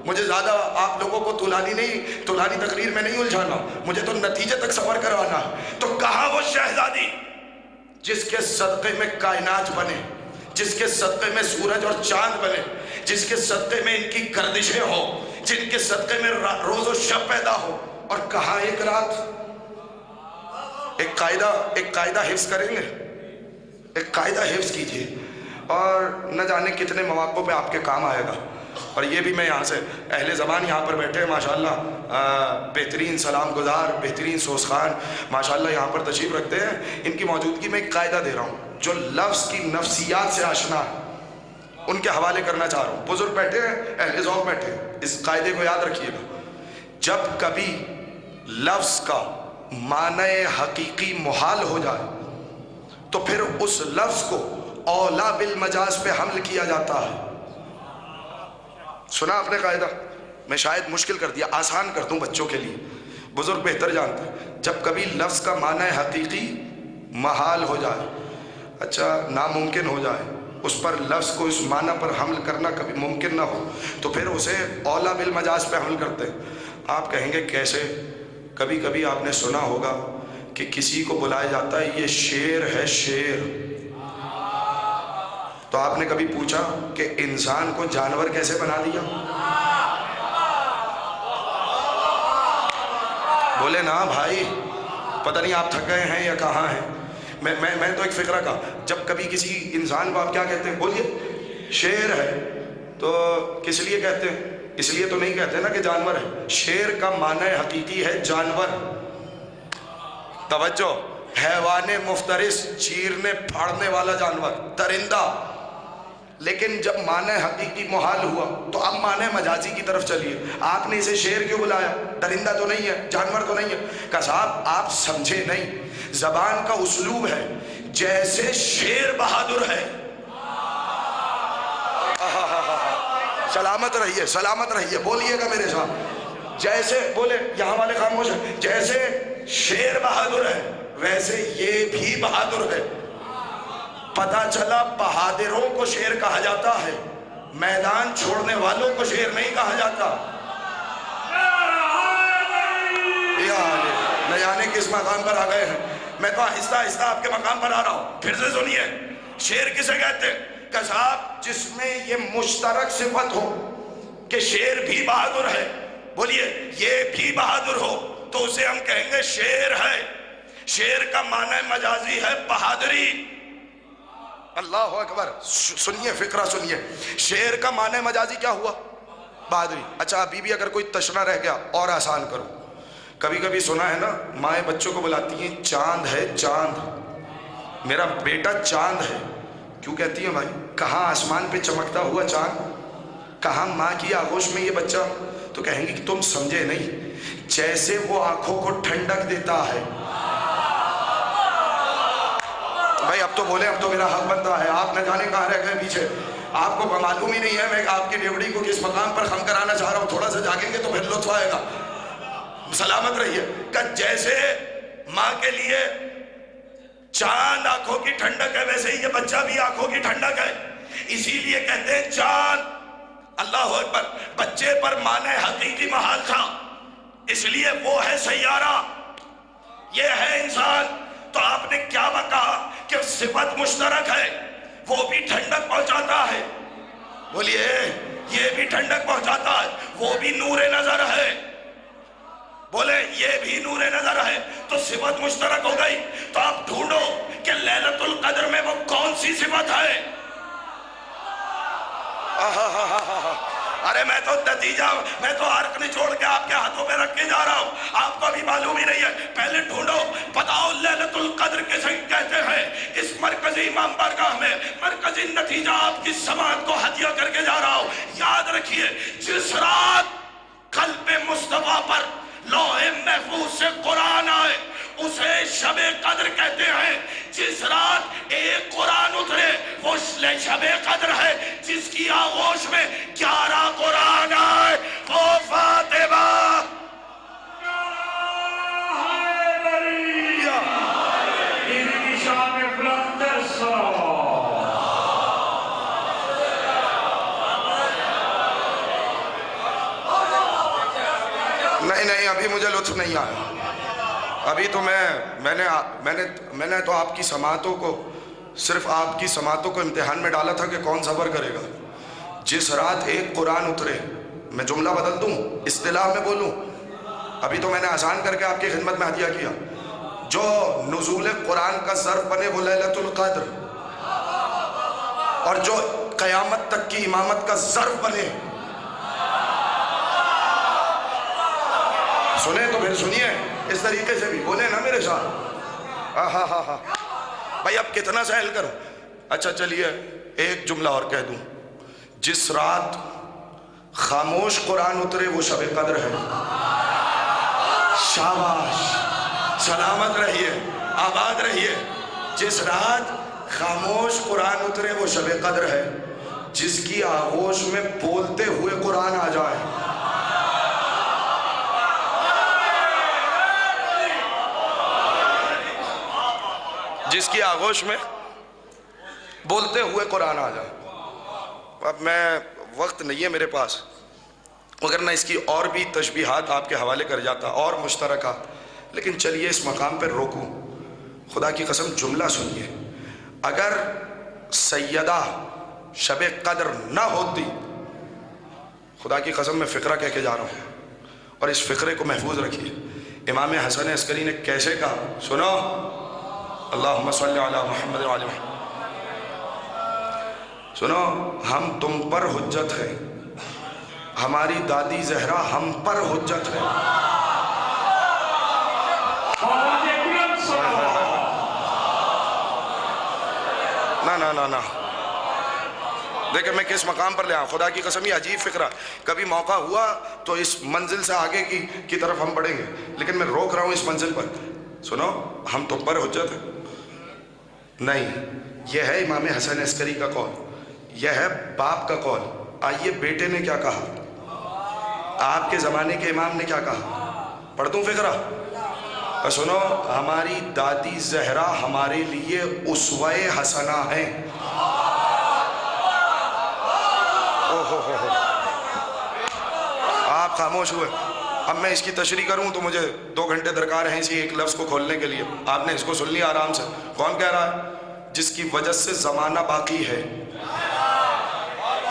مجھے زیادہ آپ لوگوں کو طولانی تقریر میں نہیں الجھانا، مجھے تو نتیجے تک سفر کروانا ہے۔ تو کہاں وہ شہزادی جس کے صدقے میں کائنات بنے، جس کے صدقے میں سورج اور چاند بنے، جس کے صدقے میں ان کی گردشیں ہو، جن کے صدقے میں روز و شب پیدا ہو، اور کہاں ایک رات۔ ایک قاعدہ حفظ کریں گے، ایک قاعدہ حفظ کیجئے، اور نہ جانے کتنے مواقع پہ آپ کے کام آئے گا۔ اور یہ بھی میں یہاں سے، اہل زبان یہاں پر بیٹھے ہیں ماشاءاللہ، بہترین سلام گزار، بہترین سوزخان ماشاءاللہ یہاں پر تشریف رکھتے ہیں، ان کی موجودگی میں ایک قاعدہ دے رہا ہوں جو لفظ کی نفسیات سے آشنا ہے، ان کے حوالے کرنا چاہ رہا ہوں۔ بزرگ بیٹھے ہیں، اہل ذوق بیٹھے ہیں، اس قاعدے کو یاد رکھیے گا، جب کبھی لفظ کا معنی حقیقی محال ہو جائے تو پھر اس لفظ کو اولا بالمجاز پہ حمل کیا جاتا ہے۔ سنا آپ نے قاعدہ؟ میں شاید مشکل کر دیا، آسان کر دوں بچوں کے لیے، بزرگ بہتر جانتے ہیں۔ جب کبھی لفظ کا معنی حقیقی محال ہو جائے، اچھا ناممکن ہو جائے، اس پر لفظ کو اس معنی پر حمل کرنا کبھی ممکن نہ ہو، تو پھر اسے اولا بالمجاز پہ حمل کرتے ہیں۔ آپ کہیں گے کیسے؟ کبھی کبھی آپ نے سنا ہوگا کہ کسی کو بلایا جاتا ہے یہ شیر ہے، شیر، تو آپ نے کبھی پوچھا کہ انسان کو جانور کیسے بنا دیا؟ بولے نا بھائی، پتہ نہیں آپ تھک گئے ہیں یا کہاں ہیں۔ میں تو ایک فقرہ کا، جب کبھی کسی انسان کو آپ کیا کہتے ہیں؟ بولیے، شیر ہے، تو کس لیے کہتے ہیں؟ اس لیے تو نہیں کہتے نا کہ جانور ہے، شیر کا معنی حقیقی ہے جانور۔ توجہ، حیوان مفترس، چیرنے پھاڑنے والا جانور، درندہ۔ لیکن جب معنی حقیقی محال ہوا تو اب معنی مجازی کی طرف چلیے۔ آپ نے اسے شیر کیوں بلایا؟ درندہ تو نہیں ہے، جانور تو نہیں ہے۔ کہ صاحب آپ سمجھے نہیں، زبان کا اسلوب ہے، جیسے شیر بہادر ہے، سلامت رہیے، سلامت رہیے، بولیے گا میرے ساتھ، جیسے، بولے یہاں والے خاموش ہیں، جیسے شیر بہادر ہے ویسے یہ بھی بہادر ہے۔ پتہ چلا بہادروں کو شیر کہا جاتا ہے، میدان چھوڑنے والوں کو شیر نہیں کہا جاتا۔ نہ جانے کس مقام پر آ گئے ہیں، میں تو آہستہ آہستہ آپ کے مقام پر آ رہا ہوں۔ پھر سے سنیے، شیر کسے کہتے ہیں؟ کہ صاحب جس میں یہ مشترک صفت ہو، کہ شیر بھی بہادر ہے، بولیے یہ بھی بہادر ہو تو اسے ہم کہیں گے شیر ہے۔ شیر کا معنی مجازی ہے بہادری۔ اللہ اکبر، سنیے فقرہ سنیے، شیر کا معنی مجازی کیا ہوا؟ بہادری۔ اچھا ابھی بھی اگر کوئی تشنہ رہ گیا اور آسان کرو، کبھی کبھی سنا ہے نا مائیں بچوں کو بلاتی ہیں چاند ہے چاند، میرا بیٹا چاند ہے۔ کیوں کہتی ہیں بھائی؟ کہاں آسمان پہ چمکتا ہوا چاند، کہاں ماں کی آغوش میں یہ بچہ؟ تو کہیں گے کہ تم سمجھے نہیں، جیسے وہ آنکھوں کو ٹھنڈک دیتا ہے۔ بھائی اب تو بولے، اب تو میرا حق بنتا ہے، آپ نہ جانے کہاں رہ گئے پیچھے، آپ کو معلوم ہی نہیں ہے میں آپ کی ڈیوڑی کو کس مقام پر خم کرانا چاہ رہا ہوں۔ تھوڑا سا جاگیں گے تو پھر لطف آئے گا۔ سلامت رہیے کہ جیسے ماں کے لیے چاند آنکھوں کی ٹھنڈک ہے، ویسے ہی یہ بچہ بھی آنکھوں کی ٹھنڈک ہے، اسی لیے کہتے ہیں چاند۔ اللہ اکبر، بچے پر ماں نے حقیقی محال تھا، اس لیے وہ ہے سیارہ، یہ ہے انسان۔ تو آپ نے کیا کہا کہ صفت مشترک ہے، وہ بھی ٹھنڈک پہنچاتا ہے، بولیے یہ بھی ٹھنڈک پہنچاتا ہے، وہ بھی نور نظر ہے، بولے یہ بھی نور نظر ہے، تو صفت مشترک ہو گئی۔ تو آپ ڈھونڈو کہ لیلۃ القدر میں وہ کون سی صفت ہے؟ ارے میں تو نتیجہ، میں تو عرق نچوڑ کے آپ کے ہاتھوں پہ رکھ کے جا رہا ہوں، آپ کو ابھی معلوم ہی نہیں ہے۔ پہلے ڈھونڈو، بتاؤ لیلۃ القدر کسے کہتے ہیں؟ اس مرکزی امام بارگاہ میں مرکزی نتیجہ آپ کی سماعت کو ہدیہ کر کے جا رہا ہوں۔ یاد رکھیے، جس رات قلب مصطفیٰ پر لوح محفوظ سے قرآن آئے اسے شب قدر کہتے ہیں۔ جس رات ایک قرآن اترے وہ شب قدر ہے۔ جس کی آغوش میں 11 قرآن آئے وہ فاطمہ۔ نہیں ابھی مجھے لطف نہیں آیا، ابھی تو میں نے تو آپ کی سماعتوں کو، صرف آپ کی سماعتوں کو امتحان میں ڈالا تھا کہ کون صبر کرے گا۔ جس رات ایک قرآن اترے، میں جملہ بدل دوں، اصطلاح میں بولوں، ابھی تو میں نے آسان کر کے آپ کی خدمت میں ہدیہ کیا۔ جو نزول قرآن کا ظرف بنے وہ لیلۃ القدر، اور جو قیامت تک کی امامت کا ظرف بنے، سنیں تو پھر سنیے اس طریقے سے بھی بولے نا میرے ساتھ۔ ہاں بھائی اب کتنا سہل کروں؟ اچھا چلیے ایک جملہ اور کہہ دوں، جس رات خاموش قرآن اترے وہ شب قدر ہے۔ شاباش، سلامت رہیے، آباد رہیے۔ جس رات خاموش قرآن اترے وہ شب قدر ہے، جس کی آغوش میں بولتے ہوئے قرآن آ جائے۔ جس کی آغوش میں بولتے ہوئے قرآن آ جائے۔ اب میں وقت نہیں ہے میرے پاس، مگر میں اس کی اور بھی تشبیہات آپ کے حوالے کر جاتا اور مشترکہ، لیکن چلیے اس مقام پر روکوں۔ خدا کی قسم جملہ سنیے، اگر سیدہ شب قدر نہ ہوتی، خدا کی قسم میں فقرہ کہہ کے جا رہا ہوں اور اس فقرے کو محفوظ رکھیے۔ امام حسن عسکری نے کیسے کہا، سنو، اللہم صلی علی محمد وعلی محمد، سنو، ہم تم پر حجت ہے، ہماری دادی زہرا ہم پر حجت ہے۔ نہ دیکھیں میں کس مقام پر لے آؤں، خدا کی قسم یہ عجیب فکرہ، کبھی موقع ہوا تو اس منزل سے آگے کی طرف ہم بڑھیں گے، لیکن میں روک رہا ہوں اس منزل پر۔ سنو، ہم تم پر حجت ہے نہیں، یہ ہے امام حسن عسکری کا قول، یہ ہے باپ کا قول۔ آئیے بیٹے نے کیا کہا، آپ کے زمانے کے امام نے کیا کہا، پڑھ دوں فقرہ؟ سنو، ہماری دادی زہرا ہمارے لیے اسوہ حسنہ ہیں۔ آپ خاموش ہوئے، اب میں اس کی تشریح کروں تو مجھے 2 گھنٹے درکار ہیں اسی ایک لفظ کو کھولنے کے لیے۔ آپ نے اس کو سن لیا آرام سے۔ کون کہہ رہا ہے؟ جس کی وجہ سے زمانہ باقی ہے،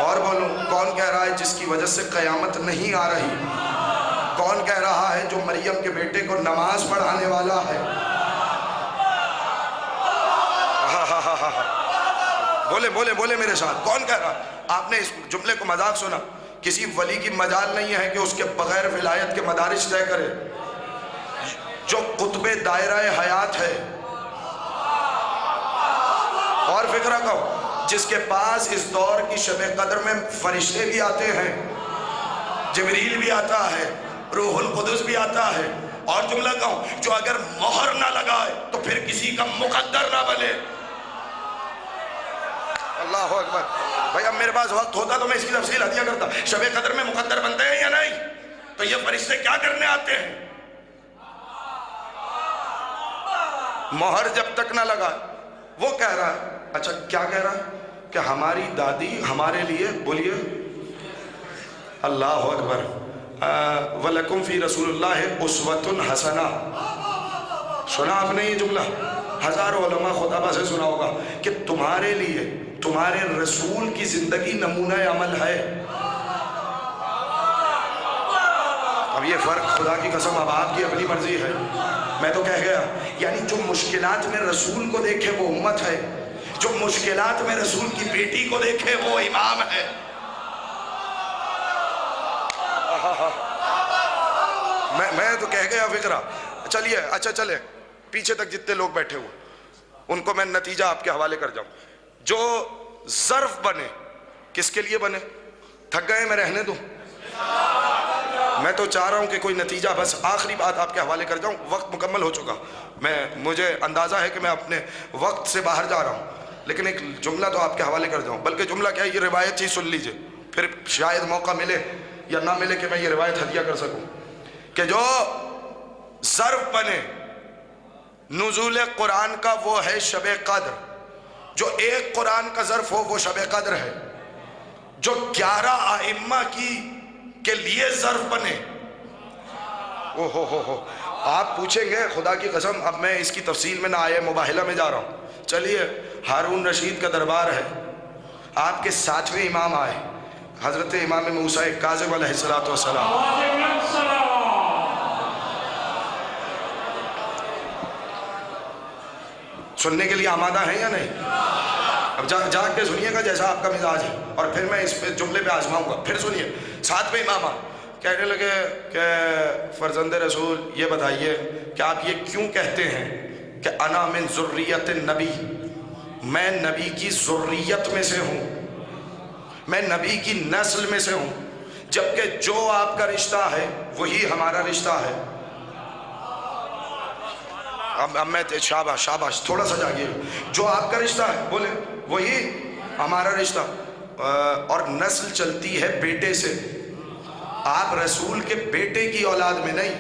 اور بولوں کون کہہ رہا ہے جس کی وجہ سے قیامت نہیں آ رہی؟ کون کہہ رہا ہے جو مریم کے بیٹے کو نماز پڑھانے والا ہے؟ بولے بولے بولے میرے ساتھ، کون کہہ رہا ہے؟ آپ نے اس جملے کو مذاق سنا؟ کسی ولی کی مجال نہیں ہے کہ اس کے بغیر ولایت کے مدارج طے کرے۔ جو قطب دائرہ حیات ہے، اور فکرہ کہو، جس کے پاس اس دور کی شب قدر میں فرشتے بھی آتے ہیں، جبریل بھی آتا ہے، روح القدس بھی آتا ہے، اور جملہ کہوں جو اگر مہر نہ لگائے تو پھر کسی کا مقدر نہ بنے۔ اللہ اکبر۔ بھائی اب میرے پاس وقت ہوتا تو میں اس کی تفصیل ہدیہ کرتا۔ شب قدر میں مقدر بنتے ہیں یا نہیں؟ تو یہ فرشتے کیا کرنے آتے ہیں؟ مہر جب تک نہ لگائے۔ وہ کہہ رہا ہے، اچھا کیا کہہ رہا ہے؟ کہ ہماری دادی ہمارے لیے، بولیے اللہ اکبر، وَلَكُمْ فِي رَسُولِ اللَّهِ أُسْوَةٌ حَسَنَةٌ۔ سنا آپ نے یہ جملہ؟ ہزاروں علماء خطبہ سے سنا ہوگا کہ تمہارے لیے تمہارے رسول کی زندگی نمونہ عمل ہے۔ اب یہ فرق خدا کی قسم اب آپ کی اپنی مرضی ہے، میں تو کہہ گیا، یعنی جو مشکلات میں رسول کو دیکھے وہ امت ہے، جو مشکلات میں رسول کی بیٹی کو دیکھے وہ امام ہے۔ میں تو کہہ گیا فکرہ۔ چلیے اچھا چلے پیچھے تک جتنے لوگ بیٹھے ہوئے ان کو میں نتیجہ آپ کے حوالے کر جاؤں۔ جو ظرف بنے، کس کے لیے بنے؟ تھک گئے میں رہنے دوں؟ میں تو چاہ رہا ہوں کہ کوئی نتیجہ، بس آخری بات آپ کے حوالے کر جاؤں، وقت مکمل ہو چکا، مجھے اندازہ ہے کہ میں اپنے وقت سے باہر جا رہا ہوں، لیکن ایک جملہ تو آپ کے حوالے کر جاؤں، بلکہ جملہ کیا ہے، یہ روایت ہی سن لیجئے، پھر شاید موقع ملے یا نہ ملے کہ میں یہ روایت ہدیہ کر سکوں، کہ جو ظرف بنے نزول قرآن کا وہ ہے شب قدر۔ جو ایک قرآن کا ظرف ہو وہ شب قدر ہے۔ جو 11 ائمہ کے لیے ظرف بنے، آپ پوچھیں گے خدا کی قسم، اب میں اس کی تفصیل میں نہ آئے، مباہلہ میں جا رہا ہوں۔ چلیے ہارون رشید کا دربار ہے، آپ کے 7ویں امام آئے، حضرت امام موسیٰ کاظم علیہ السلام۔ سننے کے لیے آمادہ ہیں یا نہیں؟ اب جاگ کے سنیے گا جیسا آپ کا مزاج ہے، اور پھر میں اس پہ جملے پہ آزماؤں گا۔ پھر سنیے، 7ویں امام کہنے لگے کہ فرزند رسول یہ بتائیے کہ آپ یہ کیوں کہتے ہیں کہ انا من ذریت النبی، میں نبی کی ذریت میں سے ہوں، میں نبی کی نسل میں سے ہوں، جبکہ جو آپ کا رشتہ ہے وہی ہمارا رشتہ ہے۔ اب میں شاباش شاباش، تھوڑا سا جاگیے، جو آپ کا رشتہ ہے بولے وہی ہمارا رشتہ، اور نسل چلتی ہے بیٹے سے۔ آپ رسول کے بیٹے کی اولاد میں نہیں،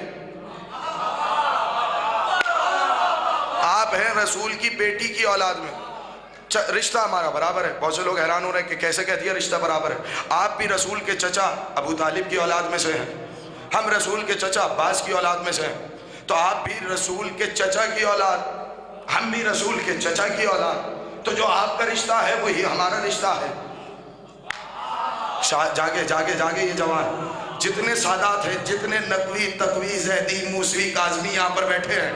آپ ہیں رسول کی بیٹی کی اولاد میں۔ رشتہ ہمارا برابر ہے۔ بہت سے لوگ حیران ہو رہے ہیں کہ کیسے کہہ دیا رشتہ برابر ہے۔ آپ بھی رسول کے چچا ابو طالب کی اولاد میں سے ہیں، ہم رسول کے چچا عباس کی اولاد میں سے ہیں، تو آپ بھی رسول کے چچا کی اولاد، ہم بھی رسول کے چچا کی اولاد، تو جو آپ کا رشتہ ہے وہی ہمارا رشتہ ہے۔ جاگے جاگے جاگے یہ جوان، جتنے سادات ہیں، جتنے نقوی تقوی زیدی موسوی کاظمی یہاں پر بیٹھے ہیں،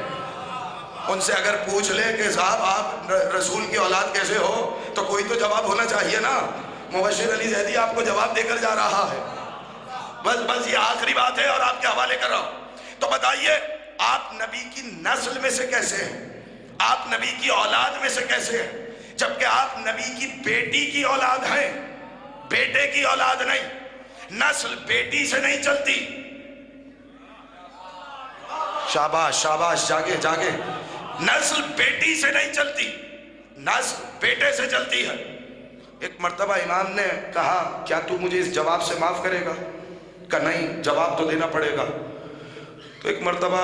ان سے اگر پوچھ لیں کہ صاحب آپ رسول کی اولاد کیسے ہو، تو کوئی تو جواب ہونا چاہیے نا۔ مبشر علی زیدی آپ کو جواب دے کر جا رہا ہے۔ بس یہ آخری بات ہے اور آپ کے حوالے کر رہا ہوں۔ تو بتائیے آپ نبی کی نسل میں سے کیسے ہیں؟ آپ نبی کی اولاد میں سے کیسے ہیں؟ جبکہ آپ نبی کی بیٹی کی اولاد ہیں، بیٹے کی اولاد نہیں۔ نسل بیٹی سے نہیں چلتی۔ شاباش شاباش، جاگے جاگے، نسل بیٹی سے نہیں چلتی، نسل بیٹے سے چلتی ہے۔ ایک مرتبہ امام نے کہا کیا تو مجھے اس جواب سے معاف کرے گا؟ کہ نہیں، جواب تو دینا پڑے گا۔ تو ایک مرتبہ،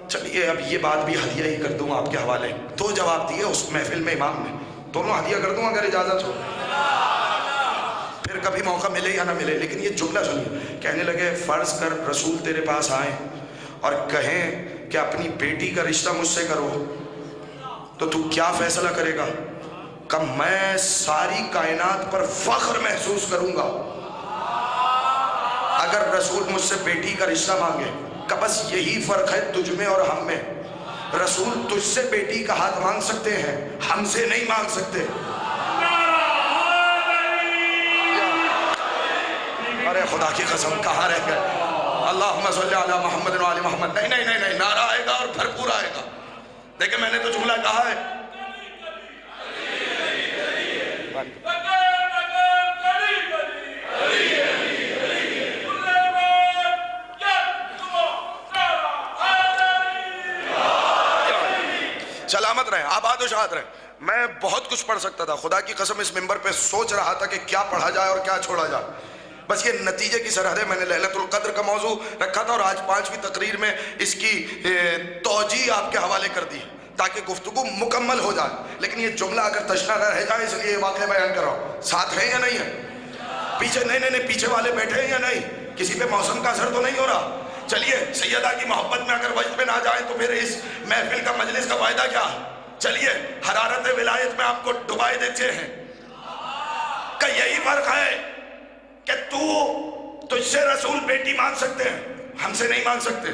چلیے اب یہ بات بھی ہدیہ ہی کر دوں آپ کے حوالے، دو جواب دیے اس محفل میں امام نے، دونوں ہدیہ کر دوں اگر اجازت ہو، پھر کبھی موقع ملے یا نہ ملے۔ لیکن یہ جملہ سنیے، کہنے لگے فرض کر رسول تیرے پاس آئیں اور کہیں کہ اپنی بیٹی کا رشتہ مجھ سے کرو، تو کیا فیصلہ کرے گا؟ کہ میں ساری کائنات پر فخر محسوس کروں گا اگر رسول مجھ سے بیٹی کا رشتہ مانگے، کہ بس یہی فرق ہے تجھ میں اور ہم میں، رسول تجھ سے بیٹی کا ہاتھ مانگ سکتے ہیں، ہم سے نہیں مانگ سکتے۔ ارے خدا کی قسم کہاں رہ گئے؟ اللہم صلی علی محمد و علی محمد۔ نہیں نہیں نہیں نہیں، نعرہ آئے گا اور بھرپور آئے گا۔ دیکھیں میں نے تو جملہ کہا ہے، سلامت رہیں، آباد و شاد رہیں۔ میں بہت کچھ پڑھ سکتا تھا، خدا کی قسم اس ممبر پہ سوچ رہا تھا کہ کیا پڑھا جائے اور کیا چھوڑا جائے، بس یہ نتیجے کی سرحدیں میں نے لیلۃ القدر کا موضوع رکھا تھا اور آج 5ویں تقریر میں اس کی توجیہ آپ کے حوالے کر دی تاکہ گفتگو مکمل ہو جائے۔ لیکن یہ جملہ اگر تشنا نہ رہ جائے اس لیے یہ واقعہ بیان کر رہا ہوں۔ ساتھ ہیں یا نہیں ہے؟ پیچھے نہیں پیچھے والے بیٹھے ہیں یا نہیں؟ کسی پہ موسم کا اثر تو نہیں ہو رہا؟ چلیے سیدہ کی محبت میں اگر وجد پہ نہ جائیں تو پھر اس محفل کا مجلس کا فائدہ کیا؟ چلیے حرارت ولایت میں آپ کو ڈبائے دیتے ہیں کہ یہی فرق ہے کہ تجھ سے رسول بیٹی مانگ سکتے ہیں، ہم سے نہیں مانگ سکتے۔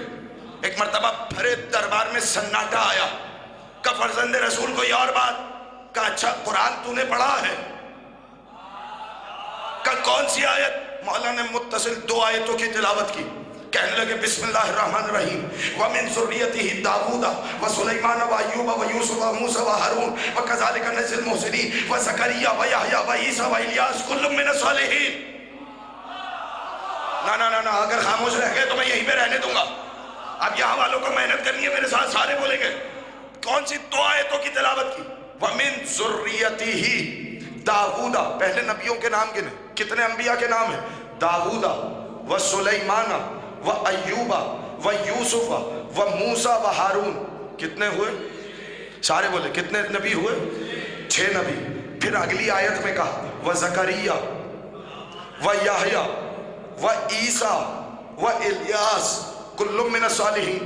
ایک مرتبہ بھرے دربار میں سناٹا آیا کہ فرزند رسول کوئی اور بات، کہ اچھا قرآن تو نے پڑھا ہے؟ کہ کون سی آیت؟ مولا نے متصل 2 آیتوں کی تلاوت کی، کہنے لگے بسم اللہ الرحمن الرحیم وَمِن ذُرِّيَّتِهِ دَاوُودَ وَسُلَيْمَانَ وَأَيُّوبَ وَيُوسُفَ وَمُوسَى وَهَارُونَ وَكَذَلِكَ نَجْزِي الْمُحْسِنِينَ وَزَكَرِيَّا وَيَحْيَىٰ وَعِیسَىٰ وَإِلیاس کُلٌّ مِّنَ الصَّالِحِینَ۔ نہ اگر خاموش رہ گئے تو میں یہیں پہ رہنے دوں گا۔ اب یہاں والوں کو محنت کرنی ہے، میرے ساتھ سارے بولیں گے۔ کون سی 2 آیتوں کی تلاوت کی؟ وَمِن ذُرِّيَّتِهِ داؤد، پہلے نبیوں کے نام گنے، کتنے انبیاء کے نام ہیں؟ داؤد وسلیمان وَأَيُّوبَ وَيُوسُفَ وَمُوسَى وَهَارُونَ، کتنے ہوئے؟ سارے بولے کتنے نبی ہوئے؟ 6 نبی۔ پھر اگلی آیت میں کہا وَزَكَرِيَّا وَيَحْيَىٰ وَعِیسَىٰ وَإِلیاس کُلٌّ مِّنَ الصَّالِحِینَ۔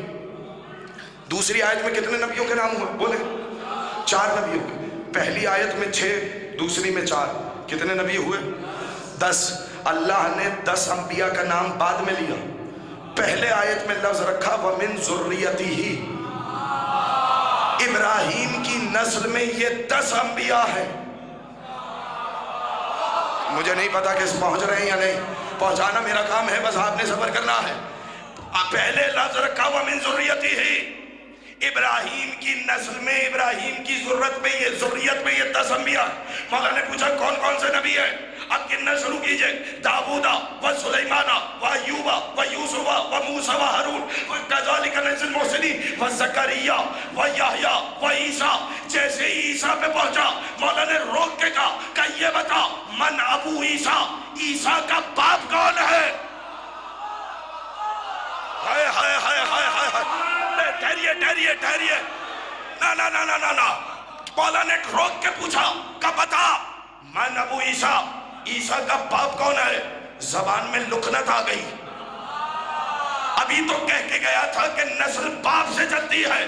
دوسری آیت میں کتنے نبیوں کے نام ہوئے؟ بولے 4 نبیوں کے۔ پہلی آیت میں 6، دوسری میں 4، کتنے نبی ہوئے؟ 10۔ اللہ نے 10 انبیاء کا نام بعد میں لیا، پہلے آیت میں لفظ رکھا وَمِن ذُرِّيَّتِهِ، ابراہیم کی نسل میں یہ 10 انبیاء ہیں۔ مجھے نہیں پتا کہ پہنچ رہے ہیں یا نہیں، پہنچانا میرا کام ہے، بس آپ نے صبر کرنا ہے۔ پہلے لفظ رکھا وَمِن ذُرِّيَّتِهِ، ابراہیم کی نسل میں، ابراہیم کی ذریت میں، یہ ذریت میں یہ 10 انبیاء۔ مولا نے پوچھا کون کون سے نبی ہیں؟ اب گننا شروع کیجئے، داؤد وسلیمان وایوب ویوسف وموسیٰ وہارون وکذالک نجزی المحسنین وزکریا ویحییٰ وعیسیٰ۔ جیسے ہی عیسیٰ پہ پہنچا مولا نے روک کے کہا کہ یہ بتا من ابو عیسیٰ، عیسیٰ کا باپ کون ہے؟ ہائے ہائے ہائے ہائے ہائے، ٹھہریے، نہ مولا نے روک کے پوچھا کہ بتا من ابو عیسیٰ، عیسیٰ کا باپ کون ہے؟ زبان میں لکنت آ گئی، ابھی تو کہہ کے گیا تھا کہ نسل باپ سے چلتی ہے۔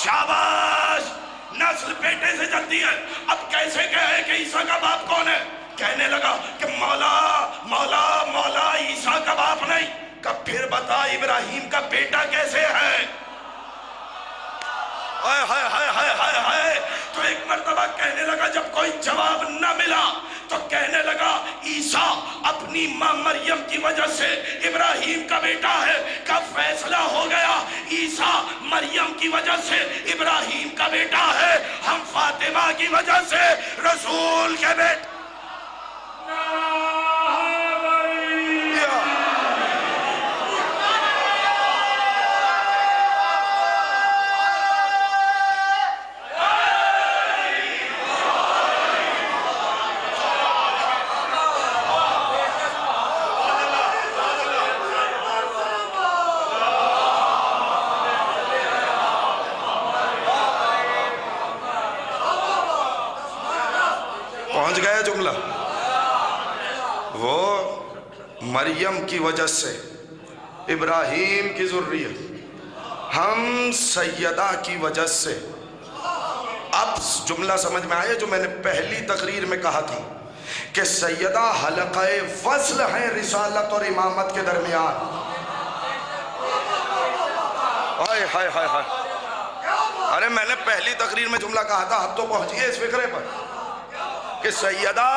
شاباش، نسل بیٹے سے چلتی ہے۔ اب کیسے کہے کہ عیسیٰ کا باپ کون ہے؟ کہنے لگا کہ مولا عیسیٰ کا باپ نہیں، کہ پھر بتا ابراہیم کا بیٹا کیسے ہے؟ تو ایک مرتبہ کہنے لگا، جب کوئی جواب نہ ملا تو کہنے لگا عیسیٰ اپنی ماں مریم کی وجہ سے ابراہیم کا بیٹا ہے، کا فیصلہ ہو گیا، عیسیٰ مریم کی وجہ سے ابراہیم کا بیٹا ہے، ہم فاطمہ کی وجہ سے رسول کے بیٹے۔ پہنچ گیا جملہ؟ وہ مریم کی وجہ سے ابراہیم کی ذریت، ہم سیدہ کی وجہ سے۔ اب آپ جملہ سمجھ میں آئے جو میں نے پہلی تقریر میں کہا تھا کہ سیدہ حلقہ وصل ہیں رسالت اور امامت کے درمیان. ہائے ہائے ہائے ہائے. ارے میں نے پہلی تقریر میں جملہ کہا تھا, اب تو پہنچیے اس فکرے پر کہ سیدہ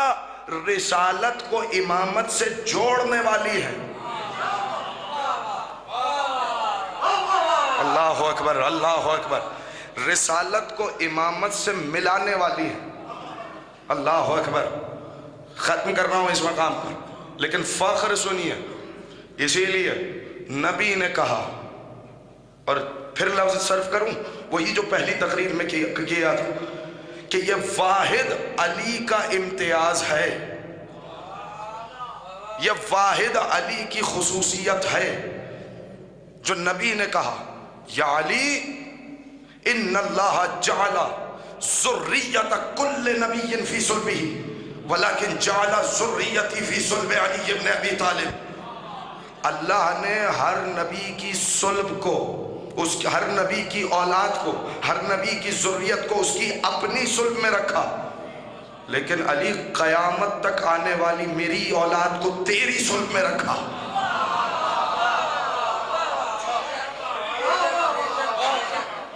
رسالت کو امامت سے جوڑنے والی ہے. اللہ اکبر اللہ اکبر. رسالت کو امامت سے ملانے والی ہے. اللہ اکبر. ختم کر رہا ہوں اس مقام پر, لیکن فخر سنیے. اسی لیے نبی نے کہا, اور پھر لفظ صرف کروں وہی جو پہلی تقریر میں کیا تھا, کہ یہ واحد علی کا امتیاز ہے, یہ واحد علی کی خصوصیت ہے. جو نبی نے کہا یا علی ان اللہ جعل ذریت کل نبی فی صلبہ ولیکن جعل ذریتی فی صلب علی ابن ابی طالب. اللہ نے ہر نبی کی صلب کو, ہر نبی کی اولاد کو, ہر نبی کی ذریت کو اس کی اپنی صلب میں رکھا, لیکن علی قیامت تک آنے والی میری اولاد کو تیری صلب میں رکھا.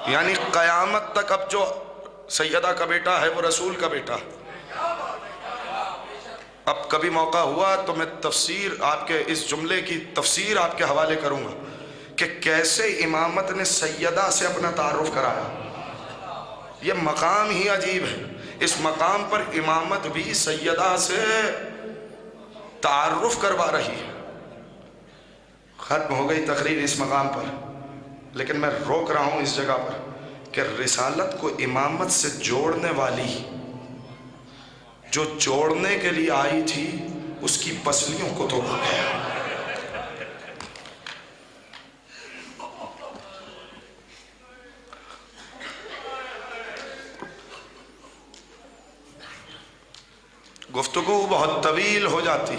یعنی قیامت تک اب جو سیدہ کا بیٹا ہے وہ رسول کا بیٹا. اب کبھی موقع ہوا تو میں تفسیر آپ کے اس جملے کی تفسیر آپ کے حوالے کروں گا کہ کیسے امامت نے سیدہ سے اپنا تعارف کرایا. یہ مقام ہی عجیب ہے. اس مقام پر امامت بھی سیدہ سے تعارف کروا رہی ہے. ختم ہو گئی تقریر اس مقام پر, لیکن میں روک رہا ہوں اس جگہ پر کہ رسالت کو امامت سے جوڑنے والی, جو جوڑنے کے لیے آئی تھی, اس کی پسلیوں کو توڑا گیا. گفتگو بہت طویل ہو جاتی,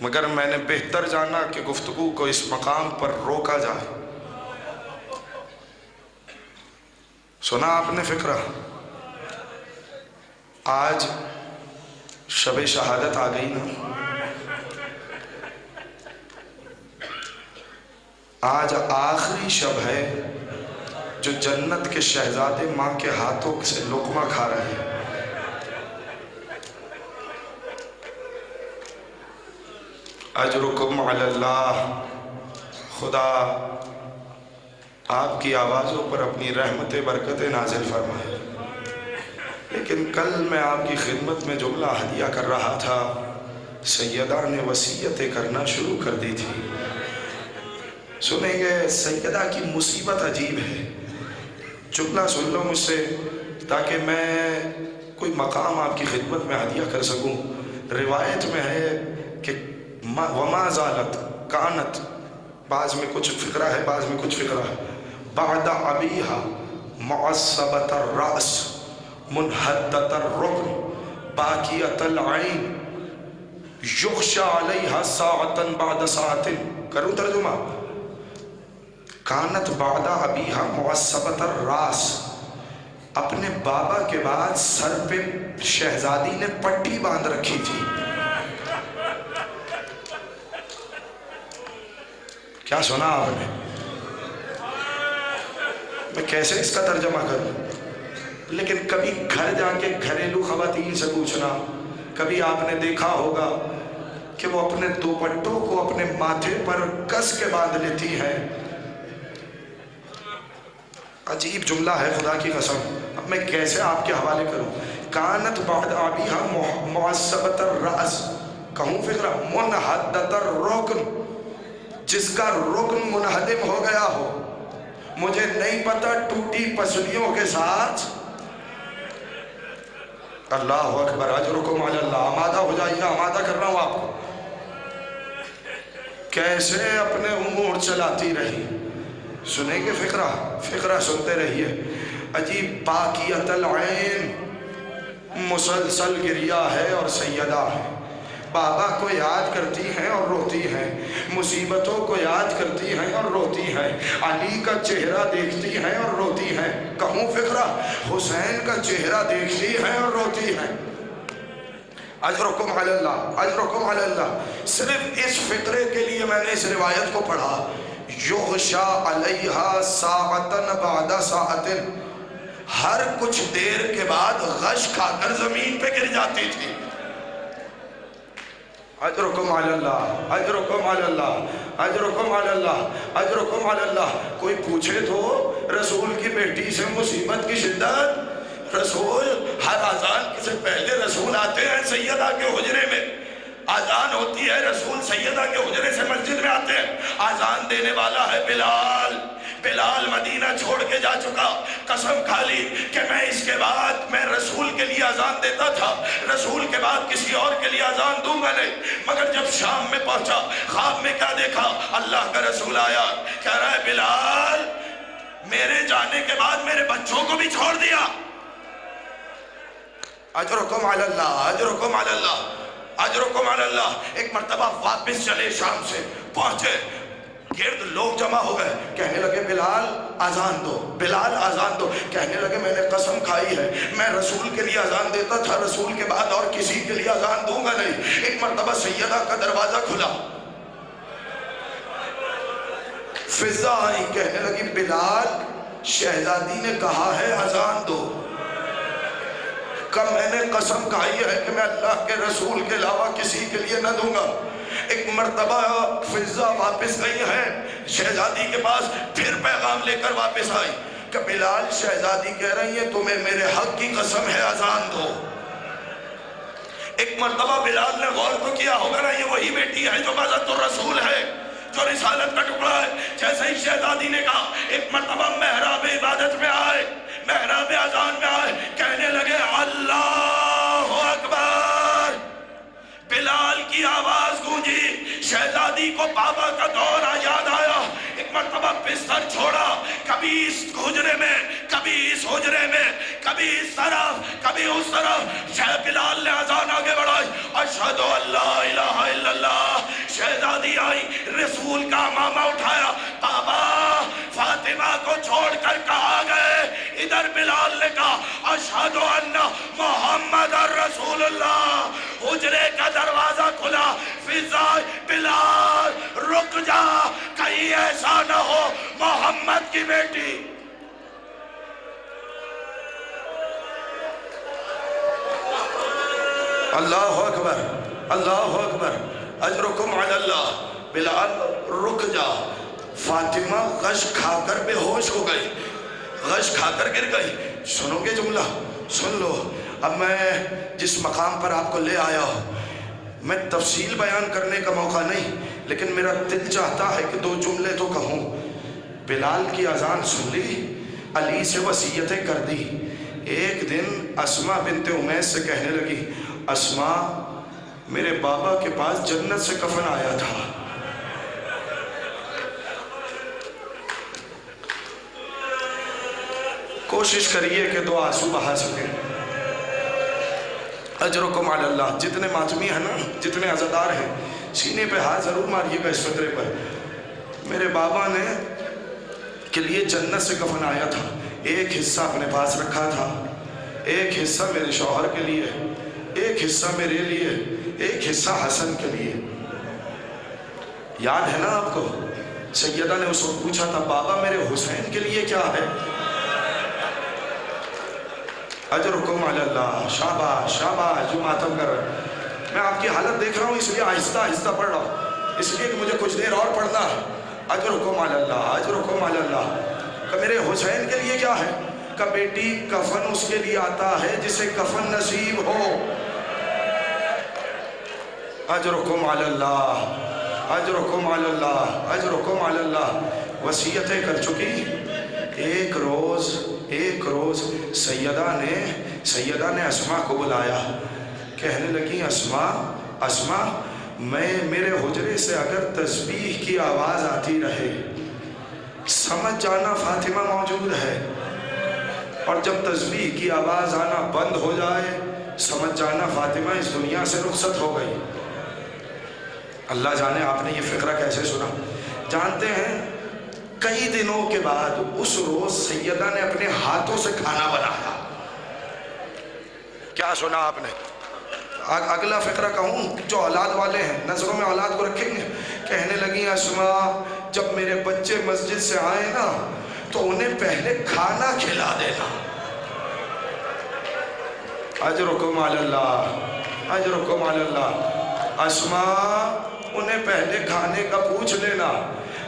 مگر میں نے بہتر جانا کہ گفتگو کو اس مقام پر روکا جائے. سنا آپ نے فکرہ, آج شب شہادت آ گئی نا. آج آخری شب ہے جو جنت کے شہزادے ماں کے ہاتھوں سے لقمہ کھا رہے ہیں. اجرکم علی اللہ. خدا آپ کی آوازوں پر اپنی رحمت برکت نازل فرمائے. لیکن کل میں آپ کی خدمت میں جملہ ہدیہ کر رہا تھا, سیدہ نے وصیتیں کرنا شروع کر دی تھی. سنیں گے سیدہ کی مصیبت عجیب ہے. جملہ سن لو مجھ سے تاکہ میں کوئی مقام آپ کی خدمت میں ہدیہ کر سکوں. روایت میں ہے کہ وما زالت کانت, بعض میں کچھ فقرہ ہے بعض میں کچھ فقرہ ہے, بعد ابیہا معصبت الرأس منحدت الرکن باقیت العین یخشا علیہا ساعتا بعد ساعت. کروں ترجمہ؟ کانت بعد ابیہا معصبت الراس, اپنے بابا کے بعد سر پہ شہزادی نے پٹی باندھ رکھی تھی. کیا سنا آپ نے؟ میں کیسے اس کا ترجمہ کروں؟ لیکن کبھی گھر جا کے گھریلو خواتین سے پوچھنا, کبھی آپ نے دیکھا ہوگا کہ وہ اپنے دوپٹوں کو اپنے ماتھے پر کس کے باندھ لیتی ہیں. عجیب جملہ ہے خدا کی قسم. اب میں کیسے آپ کے حوالے کروں؟ کانت بعد ابیہا معصبت الرأس, کہوں فکرہ منحدت الرکن, جس کا رکن منہدم ہو گیا ہو. مجھے نہیں پتا ٹوٹی پسلیوں کے ساتھ. اللہ اکبر. اجرکم علی اللہ. آمادہ ہو جائیے, آمادہ کر رہا ہوں آپ کو. کیسے اپنے امور چلاتی رہی. سنیں گے فقرہ, فقرہ سنتے رہیے. عجیب باقیت العین, مسلسل گریہ ہے اور سیدہ ہے. بابا کو یاد کرتی ہیں اور روتی ہیں، مصیبتوں کو یاد کرتی ہیں اور روتی ہیں، علی کا چہرہ دیکھتی ہیں اور روتی ہیں، کہوں فقرہ حسین کا چہرہ دیکھتی ہیں اور روتی ہیں۔ اجرکم علی اللہ، اجرکم علی اللہ۔ صرف اس فقرے کے لیے میں نے اس روایت کو پڑھا، یغشا علیہا ساعتن بعد ساعتن، ہر کچھ دیر کے بعد غش کھا کر زمین پہ گر جاتی تھی۔ اجرکم علی اللہ، اجرکم علی اللہ، اجرکم علی اللہ، اجرکم علی اللہ۔ کوئی پوچھے تو رسول کی بیٹی سے مصیبت کی شدت، رسول ہر اذان سے پہلے رسول آتے ہیں سیدہ کے حجرے میں، اذان ہوتی ہے رسول سیدہ کے حجرے سے مسجد میں آتے ہیں، اذان دینے والا ہے بلال، بلال مدینہ چھوڑ کے جا چکا، قسم کھا لی کہ میں اس کے بعد میں رسول کے لیے اذان دیتا تھا، رسول کے بعد کسی اور کے لیے اذان دوں گا نہیں۔ مگر جب شام میں پہنچا، خواب میں کیا دیکھا؟ اللہ کا رسول آیا، کہہ رہا ہے بلال میرے جانے کے بعد میرے بچوں کو بھی چھوڑ دیا۔ اجرکم علی اللہ، اجرکم علی اللہ، اجرکم علی اللہ۔ ایک مرتبہ واپس چلے شام سے، پہنچے، گرد لوگ جمع ہو گئے، کہنے لگے بلال اذان دو، بلال اذان دو۔ کہنے لگے میں نے قسم کھائی ہے میں رسول کے لیے اذان دیتا تھا، رسول کے بعد اور کسی کے لیے اذان دوں گا نہیں۔ ایک مرتبہ سیدہ کا دروازہ کھلا، فضا آئی، کہنے لگی بلال شہزادی نے کہا ہے اذان دو۔ کہ میں نے قسم کھائی ہے کہ میں اللہ کے رسول کے علاوہ کسی کے لیے نہ دوں گا۔ ایک مرتبہ فضا واپس گئی ہے شہزادی کے پاس، پھر پیغام لے کر واپس آئی کہ بلال شہزادی کہہ رہی ہیں تمہیں میرے حق کی قسم ہے اذان دو۔ ایک مرتبہ بلال نے غور تو کیا ہوگا نا یہ وہی بیٹی ہے جو بذات الرسول ہے، جو رسالت کا ٹکڑا ہے۔ جیسے ہی شہزادی نے کہا، ایک مرتبہ محراب عبادت میں آئے، محراب اذان میں آئے، کہنے لگے اللہ اکبر۔ بلال کی آواز گونجی، شہزادی کو بابا کا دور یاد آیا۔ ایک مرتبہ بستر چھوڑا، کبھی اس حجرے میں، کبھی اس حجرے میں، کبھی اس طرف، کبھی اس طرف۔ بلال نے اذان آگے بڑھائی، اشہد ان لا الہ الا اللہ۔ شہزادی آئی، رسول کا امامہ اٹھایا، بابا فاطمہ کو چھوڑ کر کہا گئے؟ ادھر بلال نے کہا اشہد ان محمد رسول اللہ۔ حجرے کا دروازہ کھلا، فضا، بلال رک جا، کہیں ایسا نہ ہو محمد کی بیٹی۔ اللہ اکبر، اللہ اکبر، اجرکم علی اللہ۔ بلال رک جا۔ فاطمہ غش کھا کر بے ہوش ہو گئی، غش کھا کر گر گئی۔ سنو گے جملہ؟ سن لو۔ اب میں جس مقام پر آپ کو لے آیا ہوں، میں تفصیل بیان کرنے کا موقع نہیں، لیکن میرا دل چاہتا ہے کہ دو جملے تو کہوں۔ بلال کی اذان سن لی، علی سے وصیتیں کر دی۔ ایک دن اسماء بنت امیس سے کہنے لگی، اسماء میرے بابا کے پاس جنت سے کفن آیا تھا، کوشش کریے کہ دو آنسو بہا سکیں۔ اجرکم علی اللہ۔ جتنے ماتمی ہیں نا، جتنے عزادار ہیں، سینے پہ ہاتھ ضرور ماریے گا اس فطرے پر۔ میرے بابا نے کے لیے جنت سے کفن آیا تھا، ایک حصہ اپنے پاس رکھا تھا، ایک حصہ میرے شوہر کے لیے، ایک حصہ میرے لیے، ایک حصہ حسن کے لیے۔ یاد ہے نا آپ کو؟ سیدہ نے اس وقت پوچھا تھا بابا میرے حسین کے لیے کیا ہے؟ اجرکم علی اللہ۔ شاباش شاباش، جو ماتم کر رہے ہیں۔ میں آپ کی حالت دیکھ رہا ہوں اس لیے آہستہ آہستہ پڑھ رہا ہوں، اس لیے کہ مجھے کچھ دیر اور پڑھنا ہے۔ اجرکم علی اللہ، اجرکم علی اللہ۔ کہ میرے حسین کے لیے کیا ہے؟ کہ بیٹی کفن اس کے لیے آتا ہے جسے کفن نصیب ہو۔ اجرکم علی اللہ، اجرکم علی اللہ، اجرکم علی اللہ۔ وصیتیں کر چکی۔ ایک روز سیدہ نے اسماء کو بلایا، کہنے لگی اسماء میرے حجرے سے اگر تسبیح کی آواز آتی رہے سمجھ جانا فاطمہ موجود ہے، اور جب تسبیح کی آواز آنا بند ہو جائے سمجھ جانا فاطمہ اس دنیا سے رخصت ہو گئی۔ اللہ جانے آپ نے یہ فقرہ کیسے سنا؟ جانتے ہیں کئی دنوں کے بعد اس روز سیدہ نے اپنے ہاتھوں سے کھانا بنایا. کیا سنا آپ نے؟ اگلا فقرہ کہوں جو اولاد والے ہیں نظروں میں اولاد کو رکھیں گے. کہنے لگی اسماء جب میرے بچے مسجد سے آئے نا تو انہیں پہلے کھانا کھلا دینا. اجرکم علی اللہ، اجرکم علی اللہ. اسماء انہیں پہلے کھانے کا پوچھ لینا.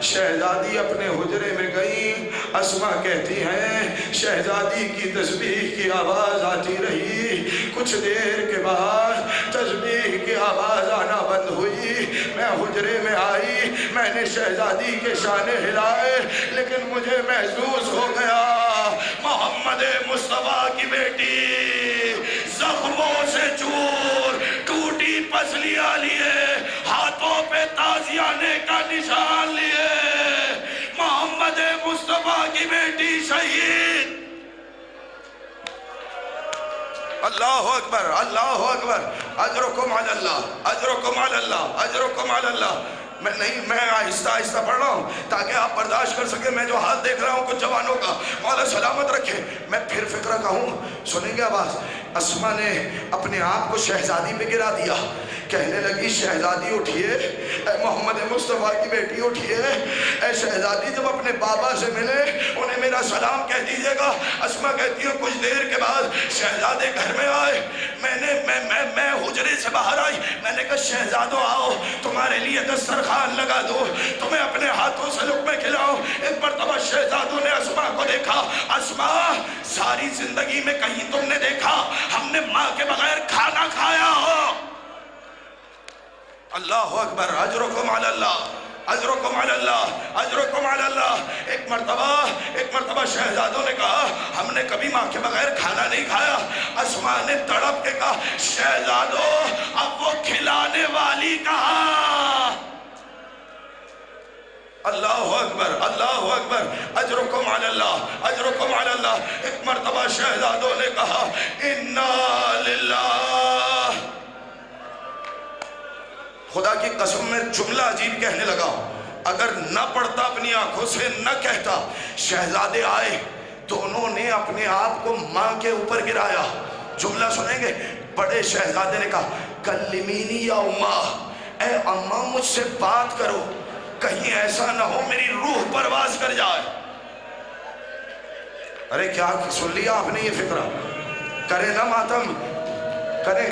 شہزادی اپنے حجرے میں گئی. اسماء کہتی ہیں شہزادی کی تسبیح کی آواز آتی رہی. کچھ دیر کے بعد تسبیح کی آواز آنا بند ہوئی. میں حجرے میں آئی، میں نے شہزادی کے شانے ہلائے، لیکن مجھے محسوس ہو گیا محمد مصطفیٰ کی بیٹی زخموں سے چور، ٹوٹی پسلیاں لیے، ہاتھوں پہ تازیانے کا نشان لیے. محمد مصطفیٰ کی بیٹی شہید. اللہ اکبر، اللہ اکبر. اجرکم علی اللہ، اجرکم علی اللہ، اجرکم علی اللہ. میں آہستہ آہستہ پڑھ رہا ہوں تاکہ آپ برداشت کر سکیں. میں جو حال دیکھ رہا ہوں کچھ جوانوں کا، مولا سلامت رکھے. میں پھر فقرہ کہوں، سنیں گے آواز. اسماء نے اپنے آپ کو شہزادی پہ گرا دیا. کہنے لگی شہزادی اٹھیے، اے محمد مصطفیٰ کی بیٹی اٹھیے. اے شہزادی جب اپنے بابا سے ملے انہیں میرا سلام کہہ دیجئے گا. اسماء کہتی ہے کچھ دیر کے بعد شہزادے گھر میں آئے. میں حجرے سے باہر آئی. میں نے کہا شہزادو آؤ، تمہارے لیے دسترخوان لگا دو، تمہیں اپنے ہاتھوں سے لقمے کھلاؤ. ایک مرتبہ شہزادوں نے اسماء کو دیکھا. اسماء ساری زندگی میں کہیں تم نے دیکھا ہم نے ماں کے بغیر کھانا کھایا ہو؟ اللہ اکبر. اجرکم علی اللہ، اجرکم علی اللہ، اجرکم علی اللہ. ایک مرتبہ شہزادوں نے کہا ہم نے کبھی ماں کے بغیر کھانا نہیں کھایا. اسماء نے تڑپ کے کہا شہزادو اب وہ کھلانے والی کہاں؟ اللہ اکبر، اللہ اکبر. اجرکم علی اللہ، اجرکم علی اللہ. ایک مرتبہ شہزادوں نے کہا انا للہ. خدا کی قسم میں جملہ عجیب کہنے لگا. اگر نہ پڑھتا اپنی آنکھوں سے نہ کہتا. شہزادے آئے، دونوں نے اپنے آپ کو ماں کے اوپر گرایا. جملہ سنیں گے. بڑے شہزادے نے کہا کلمینی یا اماں، اے اماں مجھ سے بات کرو، کہیں ایسا نہ ہو میری روح پرواز کر جائے. ارے کیا سن لیا آپ نے یہ فقرہ؟ کرے نا ماتم، کرے